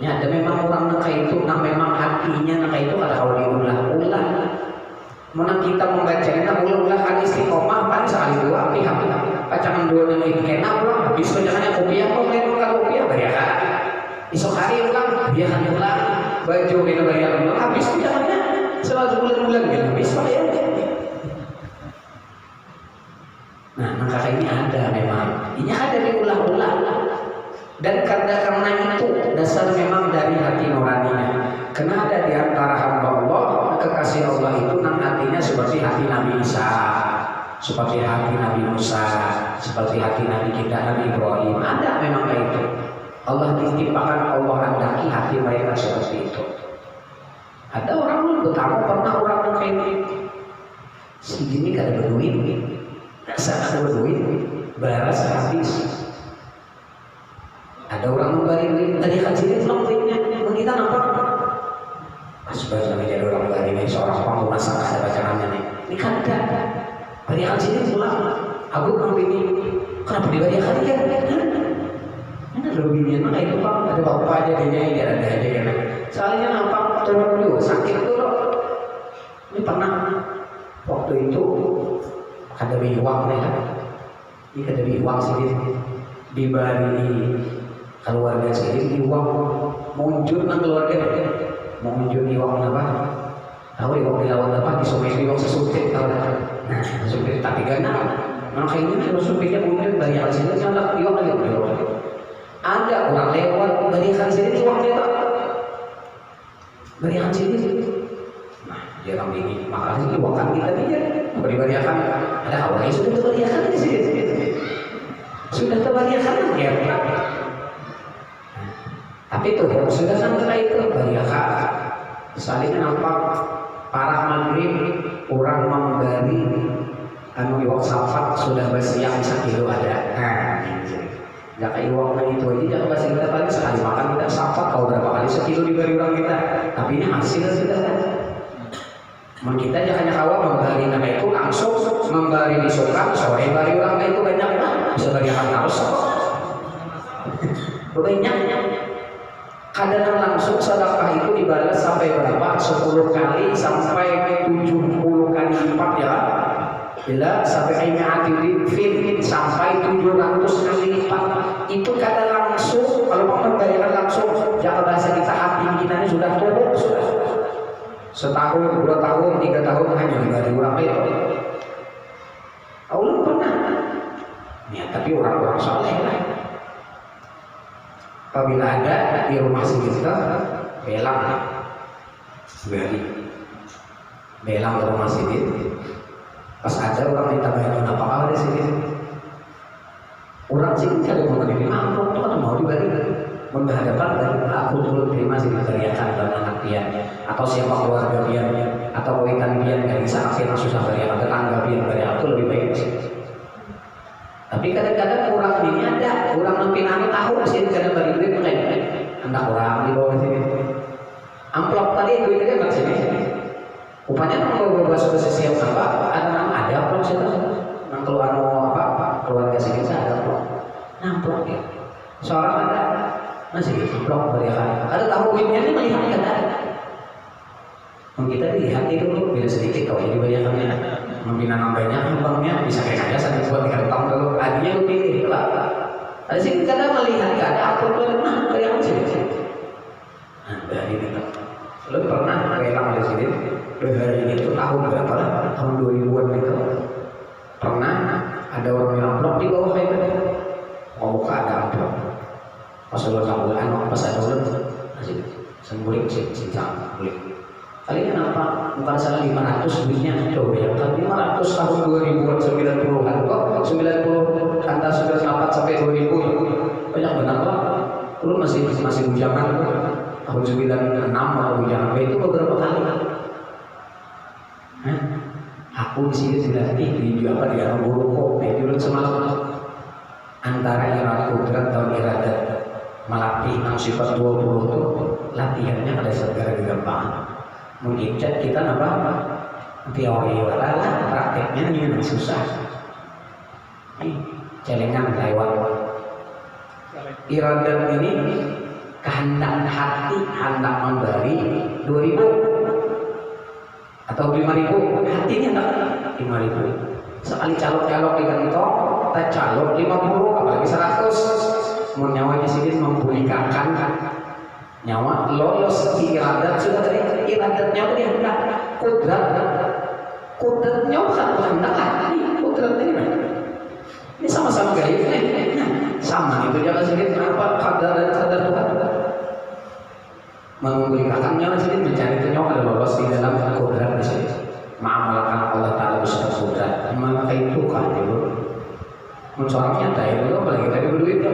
Ya, ada memang orang nangka itu, memang hatinya nangka itu ada ulah. Menang kita membacanya ulah kan istiqomah paling sekali 2 pihak. Pacangan 2 yang itu kena ulang, habis pacangannya kopiah kok main ulang kopiah berikan. Esok hari ulang, dia kan ulang. baju kita bayar habis tidaknya selalu bulan-bulan gitu habis bayar. Nah maka ini ada memang, ini ada diulang-ulang dan karena itu dasar memang dari hati nuraninya. Karena ada di antara hamba Allah kekasih Allah itu nang hatinya seperti hati Nabi Isa, seperti hati Nabi Musa, seperti hati Nabi kita Nabi Ibrahim. Ada memang kayak itu. Allah titipkan, Allah andaki hati mereka seperti itu. Ada orang lu betapa pernah orang kayak gitu. Segini gak ada berduit, gak ada berduit, baras habis. Ada orang memberi duit dari hasilnya belum duitnya, kita nampak. Sebenarnya jadi orang bari ini seorang panggung masak ada bacaannya nih. Ini kan ada. Bariakan sini pulang. Aku kan ini kenapa dibariakan ya? Mana lebihnya mah itu Pak, ada bapak aja dia ada aja ya. Soalnya nampak turun dulu sakit dulu. Ini pernah waktu itu ada biwak nih kan. Ini ada biwak sini dibari keluarga sini biwak muncul nang keluarga mengunjungi iwak apa? Tahu iwak dilawan apa? Di sungai iwak sesumpit tahu tak? Nah, sesumpit tapi gana. Maka ini sesumpitnya muncul dari hasilnya nyala iwak lagi. Ada orang lewat dari hasilnya iwak lewat. Dari hasilnya. Nah, jarang ini. Makanya iwak kan kita dia beri-beriakan. Ada awalnya sudah terberiakan di sini. Sudah terberiakan ya. Tapi itu sudah sampai itu bariakan. Salingnya nampak parah maghrib orang memberi anu iwak safat sudah bersiap 1 kilo ada. Nah, jika iwaknya itu aja jangan bahasa kita paling sekali makan kita safat kau berapa kali 1 kilo diberi orang kita. Tapi ini hasil sudah kan. Kita jangan kawat memberi nama itu langsung memberi di sokan sore bari orang itu banyak lah bisa bariakan harus banyak. Kadang langsung sedekah itu dibalas sampai berapa? 10 kali sampai 70 kali lipat ya. Bila sampai fin sampai 700 kali lipat. Itu kadang langsung kalau mau membayar langsung jangan bahasa kita hati kita ini sudah turun sudah. Setahun, 2 tahun, 3 tahun hanya diberi uang itu. Allah pernah. Ya, tapi orang-orang saleh lah. Apabila ada di rumah si kita belang belang ke rumah sini pas ada orang minta bayar apa ada sini orang sini kalau mau terima amplop tuh atau mau dibagi menghadapan dari aku turut terima sini beriakan dan anak pian atau siapa keluarga pian atau kawitan pian nggak bisa akhir susah beriakan tetangga pian beriakan itu lebih baik sih. Tapi kadang-kadang orang ini ada orang nempinami tahu sih kadang bagi duit mulai anak orang di bawah sini amplop tadi duitnya nggak sini upahnya kalau berubah posisi yang apa ada amplop sih nang keluar apa keluarga sini saya ada amplop ya seorang ada masih amplop beriakan ada tahu duitnya ini melihat ada kita dilihat itu dulu bila sedikit kalau jadi beriakannya membina nambahnya uangnya bisa kayak aja sampai buat 3 tahun dulu adinya lu pilih lah ada sih kadang melihat gak ada apa nah kayak sih nah dari itu lu pernah kayak di sini dari itu tahun berapa lah tahun 2000-an gitu pernah ada orang yang amplop di bawah itu mau buka ada amplop pas lu sambulan pas ada ulang masih sembulik sih jangan boleh kalian apa? Bukan salah 500 duitnya coba ya kan 500 tahun 2000-an 90-an kok 90 antara 98 sampai 2000 banyak benar lah lu masih bujangan tahun 96 atau bujangan itu beberapa kali aku di sini sudah di apa di dalam burung kopi dulu semalam antara irat kudrat atau iradat melatih sifat 20 itu latihannya ada segala gampang mungkin kita apa teori wala prakteknya ini susah celengan lewat iradat ini kehendak hati hendak memberi 2000 atau 5000 hatinya tak 5000 sekali calok-calok di kantong kita calok 50 apalagi 100 mau nyawa di sini mempublikakan nyawa lolos di iradat sudah dari iradatnya udah hendak kudratnya bukan kehendak kudratnya ini sama-sama gaib sama itu jangan sedikit apa kadar dan kadar Tuhan mengumpulkannya sedikit mencari nyawa ada lolos di dalam kudrat di sini mengamalkan Allah Taala beserta kudrat mana itu kan itu mensoalnya tahu itu apalagi tadi berduit ya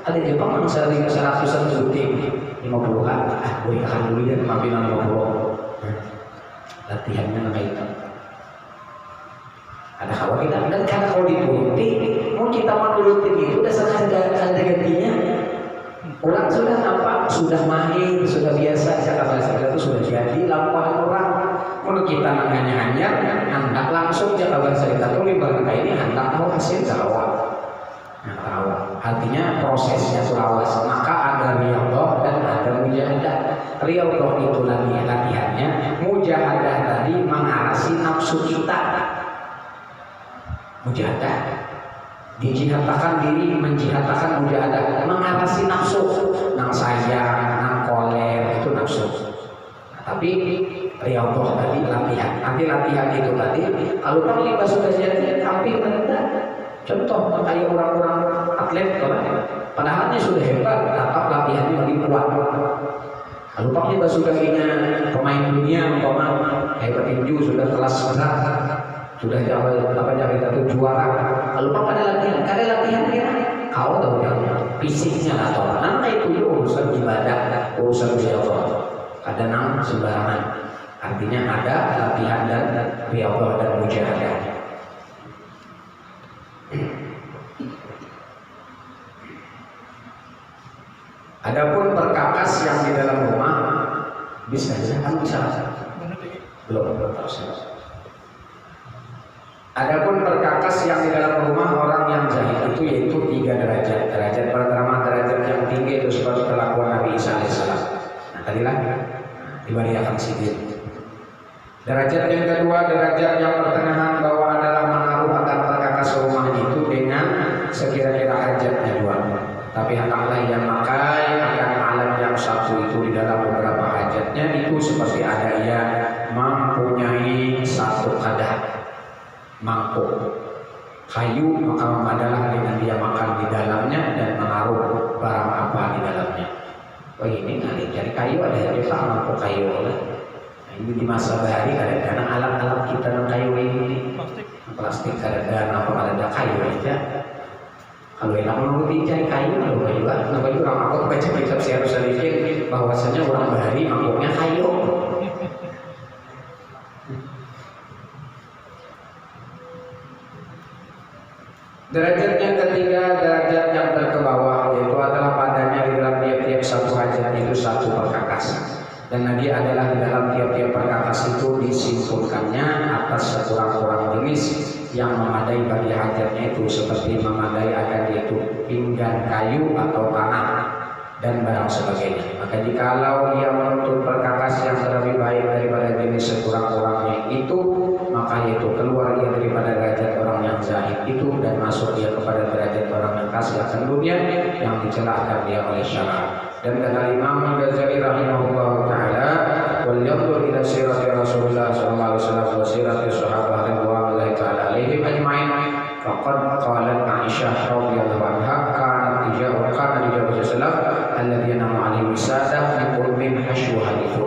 ada Jepang yang sering 100-an syuting 50-an boleh akan dulu ya kemampinan 50 latihannya kayak itu ada khawatir dan karena kalau dituruti mau kita menurutin itu dasar harga gantinya orang sudah apa sudah mahir sudah biasa Jakarta itu sudah jadi lampahan orang kalau kita hanya hendak langsung Jakarta cerita tuh limbah ini hendak tahu hasil dakwah artinya prosesnya sulawas maka ada riyadhah dan ada mujahadah. Riyadhah itu latihannya, mujahadah tadi mengarasi nafsu kita. Mujahadah dijihadkan diri, menjihadkan mujahadah mengarasi nafsu nang sayang, nang koler itu nafsu. Tapi riyadhah tadi latihan. Nanti latihan itu tadi kalau panglima sudah jadi tampil rendah. Contoh kayak orang-orang atlet padahalnya sudah hebat, tetap latihannya lebih kuat. Kalau panglima sudah punya pemain dunia, hebat tinju sudah kelas berat, sudah jadi juara. Kalau pada latihan dia, kau tahu yang fisiknya atau nanti itu urusan ibadah, urusan riyadhah. Kadang sembarangan. Artinya ada latihan dan riyadhah dan mujahadah. Adapun perkakas yang di dalam rumah bisa belum terus. Adapun perkakas yang di dalam rumah orang yang jahil itu yaitu 3 derajat. Derajat pertama derajat yang tinggi itu seperti perlakuan Nabi Isa alaihissalam. Nah tadilah diberikan sedikit. Derajat yang kedua derajat yang pertengahan bahwa adalah menaruh akan perkakas rumah itu dengan sekira-kira hajatnya dua. Tapi hendaklah yang makai akan alat yang satu itu di dalam beberapa hajatnya itu seperti ada ia mempunyai satu kadah mangkuk kayu maka memadalah dengan dia makan di dalamnya dan menaruh barang apa di dalamnya. Oh ini nanti cari kayu ada yang bisa mangkuk kayu lah. Ini di masa bahari kadang-kadang alat-alat kita yang kayu ini plastik kadang-kadang apa ada kayu aja. Kalau enak menuruti cari kayu, kalau juga, kenapa juga orang aku baca-baca saya harus sedikit bahwasanya orang bahari mangkuknya kayu. Derajat yang ketiga, derajat yang terkebawah yaitu adalah padanya di dalam tiap-tiap satu hajat itu satu perkakas. Dan Nabi adalah di dalam tiap-tiap perkakas itu disimpulkannya atas sekurang-kurang jenis yang memadai bagi hajatnya itu seperti memadai akan yaitu pinggan kayu atau tanah dan barang sebagainya. Maka jikalau ia menuntut perkakas yang lebih baik daripada jenis sekurang-kurangnya itu, maka itu keluar ia daripada derajat orang yang zahid itu dan masuk dia kepada derajat orang yang kasih akan dunia yang dicelahkan dia oleh syara. Dan kata Imam Al-Ghazali rahimahullah ta'ala, wal yanzur ila sirati Rasulullah sallallahu alaihi wasallam wa sirati sahabah ridwanullahi ta'ala alaihim ajma'in. Faqad qalat Aisyah radhiyallahu anha kana tija'u Rasulullah alladhi yanamu alaihi wisadah yakun min hashwu hadithu.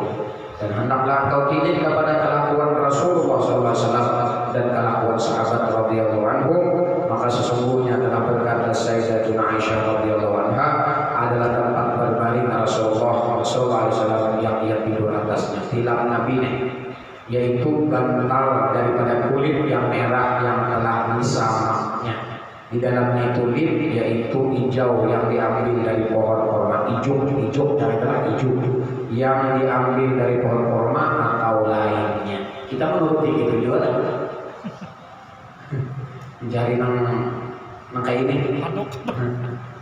Dan hendaklah kau kini kepada kelakuan Rasulullah sallallahu alaihi wasallam dan kelakuan sahabat radhiyallahu anhum, maka sesungguhnya telah berkata Sayyidatuna Aisyah radhiyallahu anha adalah tempat berbaring Rasulullah sallallahu alaihi wasallam yang ia tidur atasnya tilam nabinya, yaitu bantal daripada kulit yang merah yang telah disamaknya. Di dalamnya itu lip, yaitu hijau yang diambil dari pohon korma, hijau daripada hijau yang diambil dari pohon korma atau lainnya. Kita menuruti itu juga mencari nang kayak ini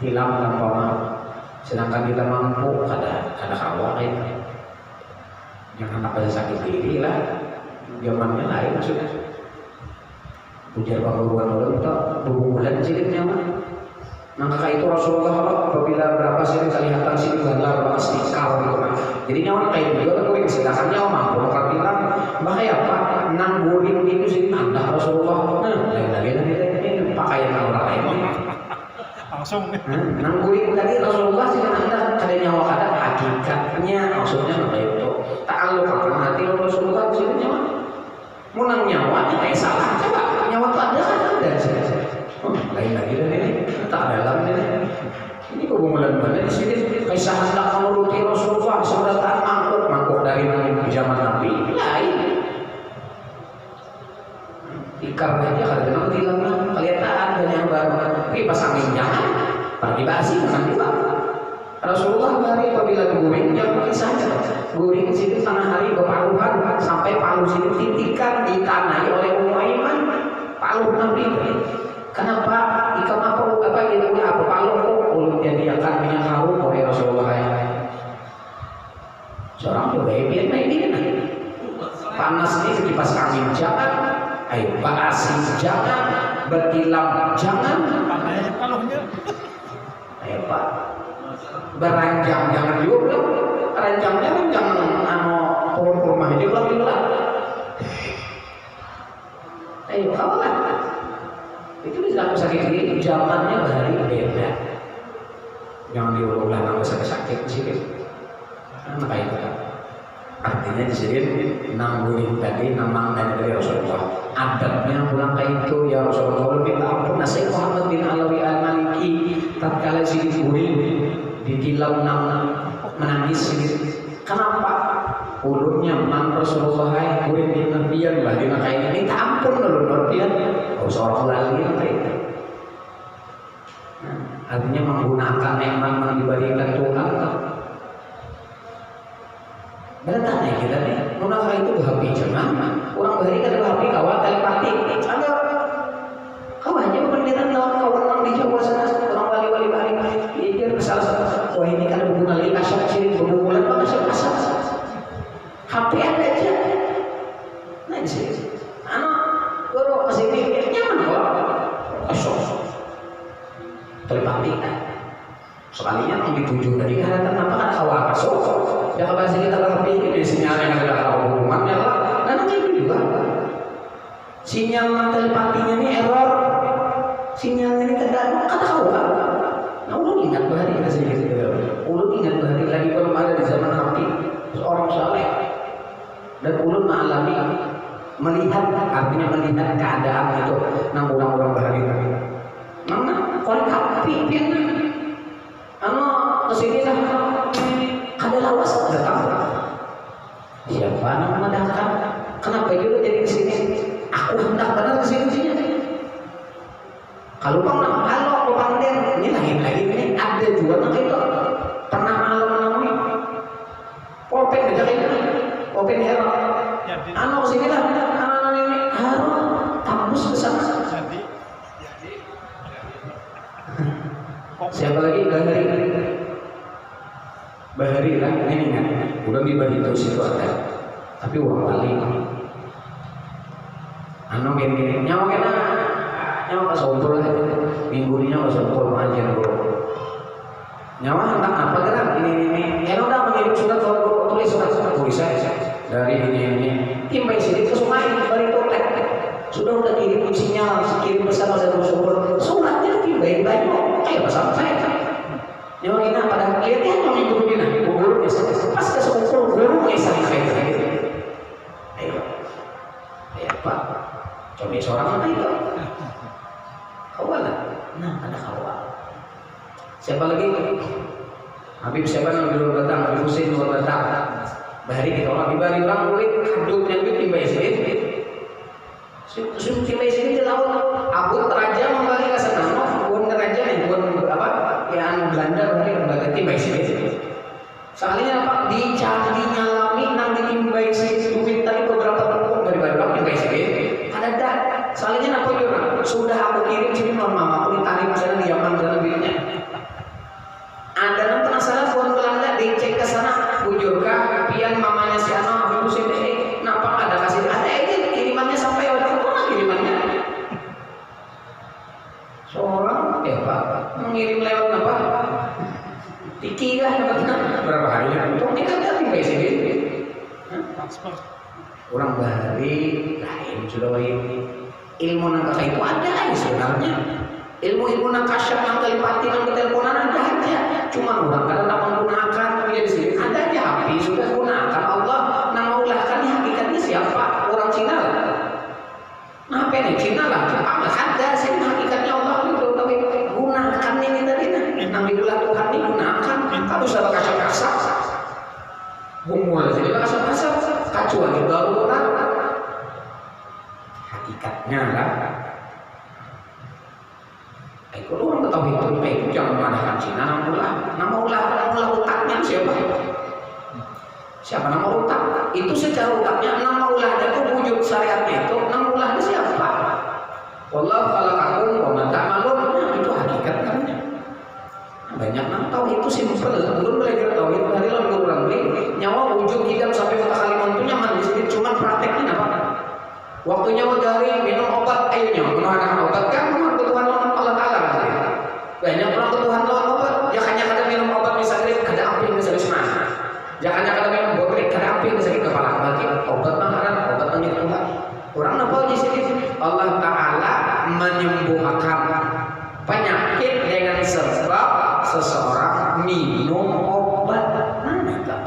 tilam tanpa sedangkan kita mampu ada kawah itu jangan apa sakit diri lah zamannya lain maksudnya ujar pengguruan orang itu berbulan silitnya maka itu Rasulullah apabila berapa sering kelihatan sini gambar pasti kau gitu kan. Jadi nyawa kayak gitu kan goreng sedangkan nyawa mampu kalau bilang bahaya apa nang goreng itu sih nanda Rasulullah. Lain lagi ini pakaian orang lain. Langsung. Nang goreng tadi Rasulullah sih nanda ada nyawa kada hakikatnya maksudnya apa itu? Ta'alluq akan hati Rasulullah sih nyawa. Mau nang nyawa kayak salah coba nyawa itu ada kan ada sih. Lain lagi dan ini tak dalam ini hubungan mana di sini kisah hendak menuruti Rasulullah sebentar mangkuk dari zaman Nabi lain ikar aja kalau kenapa bilang kalian tak ada yang baru tapi pas angin jangan pergi basi dengan juga Rasulullah hari apabila goreng jangan kisahnya goreng situ tanah hari berparuhan sampai palu situ titikan ditanai oleh Umayman palu Nabi. Kenapa ikan apa gitu apa palu mulut jadi akan minyak harum oleh Rasulullah seorang juga ini panas ini kipas angin jangan ayo basi jangan berkilau jangan ayo pak beranjang jangan juga ranjangnya kan jangan pohon kurma aja belum ayo kawan itu bisa sakit gigi zamannya bahari beda jangan diulang nama sakit sih apa itu artinya di sini nanggurin tadi namang dari Rasulullah adabnya pulang kayak itu ya Rasulullah lebih ampun nasib Muhammad bin Alawi al-Maliki tatkala sini guring di kilau nang menangis sini kenapa ulurnya man Rasulullah guring di nabiyan lah di kayak ini tak ampun ulur nabiyan seorang lagi apa itu artinya menggunakan nikmat yang diberikan Tuhan bertanya kita nih munafik itu berhapi jangan orang berikan berhapi kawan telepati ada kawannya pendidikan kawan orang di Jawa sana orang wali-wali bari dia salah wah ini kan berguna lagi kasar ciri berbulan apa kasar HP ada aja nah di sini anak guru kesini nyaman kok kosong telepati sekalinya yang dituju dari karena apa kan awal masuk ya kalau sini kita lebih ini sinyal yang ada hubungannya lah dan itu juga sinyal telepatinya ini error sinyalnya ini tidak kata awal nah ulun ingat bahari kita sedikit ulun ingat bahari lagi belum ada di zaman Nabi seorang saleh dan ulun mengalami melihat artinya melihat keadaan itu nang orang-orang bahari mana kalau kapi pian kesini lah ada lawas datang siapa nama datang kenapa juga jadi kesini aku hendak benar kesini kalau aku pandai ini lagi ini ada juga nak itu pernah malam namanya open aja kayaknya open hero kesini lah anak ini harus kampus bersama siapa lagi Bahari lah ini kan udah dibagi tahu situ ada tapi uang wali gini nyawa pas ngumpul lah minggu ini nyawa ngumpul aja bro nyawa tentang apa kan ini udah mengirim surat tulis saya dari ini timbai sini ke sungai dari totek sudah kirim sinyal kirim pesan dari sumber suratnya timbai banyak kayak pasal saya nyawa kita pada lihatnya yang mengikuti guru pas ke sekumpul guru kisah gitu ayo pak coba seorang apa itu kawan nah ada kawan siapa lagi Habib siapa yang belum datang Habib Husin belum datang bahari kita orang dibari orang kulit hidupnya itu timbai sini timbai sini di laut Abu Raja membalik ke sana bukan raja nih bukan apa yang Belanda berarti timbai sini soalnya apa dicari nyalami nang timbai sini duit tadi beberapa pokok dari barang timbai sini ada soalnya apa juga sudah aku kirim sini mama aku ditarik sana di Yaman sana duitnya ada yang penasaran buat Belanda dicek ke sana bujurkah pian mamanya si anak Habib Husin ini nampak ada kasih ada ini kirimannya sampai orang mana kirimannya seorang pak mengirim lewat apa tiki lah berapa harinya untuk nikah dari PSB. Transfer. Orang bahari lain sudah ini. Ilmu nangka itu ada ya sebenarnya. Ilmu nang kasyaf nang telepati nang teleponan ada aja. Cuma orang kadang tak menggunakan di sini. Ada aja HP sudah gunakan Allah nang maulahkan hakikatnya siapa? Orang Cina lah. Nah, apa ini Cina lah? Jepang lah. Ada sih hakikatnya Allah itu tapi gunakan ini tadi nang diulah Tuhan ini gunakan. Kamu sudah kasar-kasar. Bungul jadi kasar-kasar. Kacuan juga orang. Hakikatnya lah. Kalau orang ketahui itu jangan memandangkan Cina nama ulah utaknya siapa? Siapa nama utak? Itu secara utaknya nama ulahnya itu wujud syariatnya itu nama ulahnya siapa? Wallahu khalaqakum wa ma ta'malun itu hakikatnya. Banyak yang tahu itu simpel. Belum belajar tauhid hari lalu orang beli nyawa wujud hidup sampai mutakalimun itu nyaman di sini cuma prakteknya apa? Waktunya dari minum obat airnya, mengenai obat kan memang kebutuhan Allah Taala. Banyak orang kebutuhan lawan obat, ya hanya kada minum obat misalnya kada amping misalnya mana. Ya hanya kada minum botrek kada amping misalnya kepala bagi obat makanan, obat penyakit Tuhan. Orang nampak di sini Allah Taala menyembuhkan penyakit dengan sebab seseorang minum obat. Mana tak?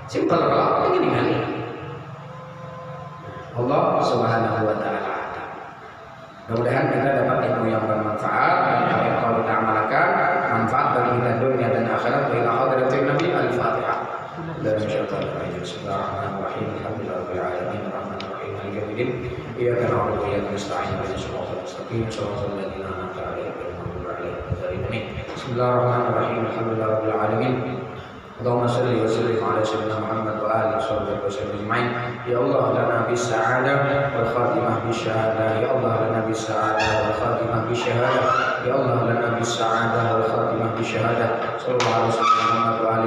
Simpel kalau begini kali. Allah Subhanahu wa taala. Mudah-mudahan kita dapat ilmu yang bermanfaat dan apa yang kalau kita amalkan manfaat bagi kita dunia dan akhirat. Ila hadratin Nabi Al-Fatihah. Dan syaitanir rajim. Bismillahirrahmanirrahim. Alhamdulillahirabbil alamin. Arrahmanirrahim. Maliki yaumiddin. Iyyaka na'budu wa iyyaka nasta'in. Ihdinas siratal mustaqim. Shiratal ladzina an'amta 'alaihim ghairil maghdubi 'alaihim waladdallin. Bismillahirrahmanirrahim. Alhamdulillahirabbil alamin. Allahumma salli wa sallim ala sayyidina Muhammad wa alihi washabbihi wasallam ajma'in. Ya Allah lana bis sa'adah wal khatimah bis syahadah. Ya Allah lana bis sa'adah wal khatimah bis syahadah. Ya Allah lana bis sa'adah wal khatimah bis syahadah. Sallallahu alaihi wasallam wa alihi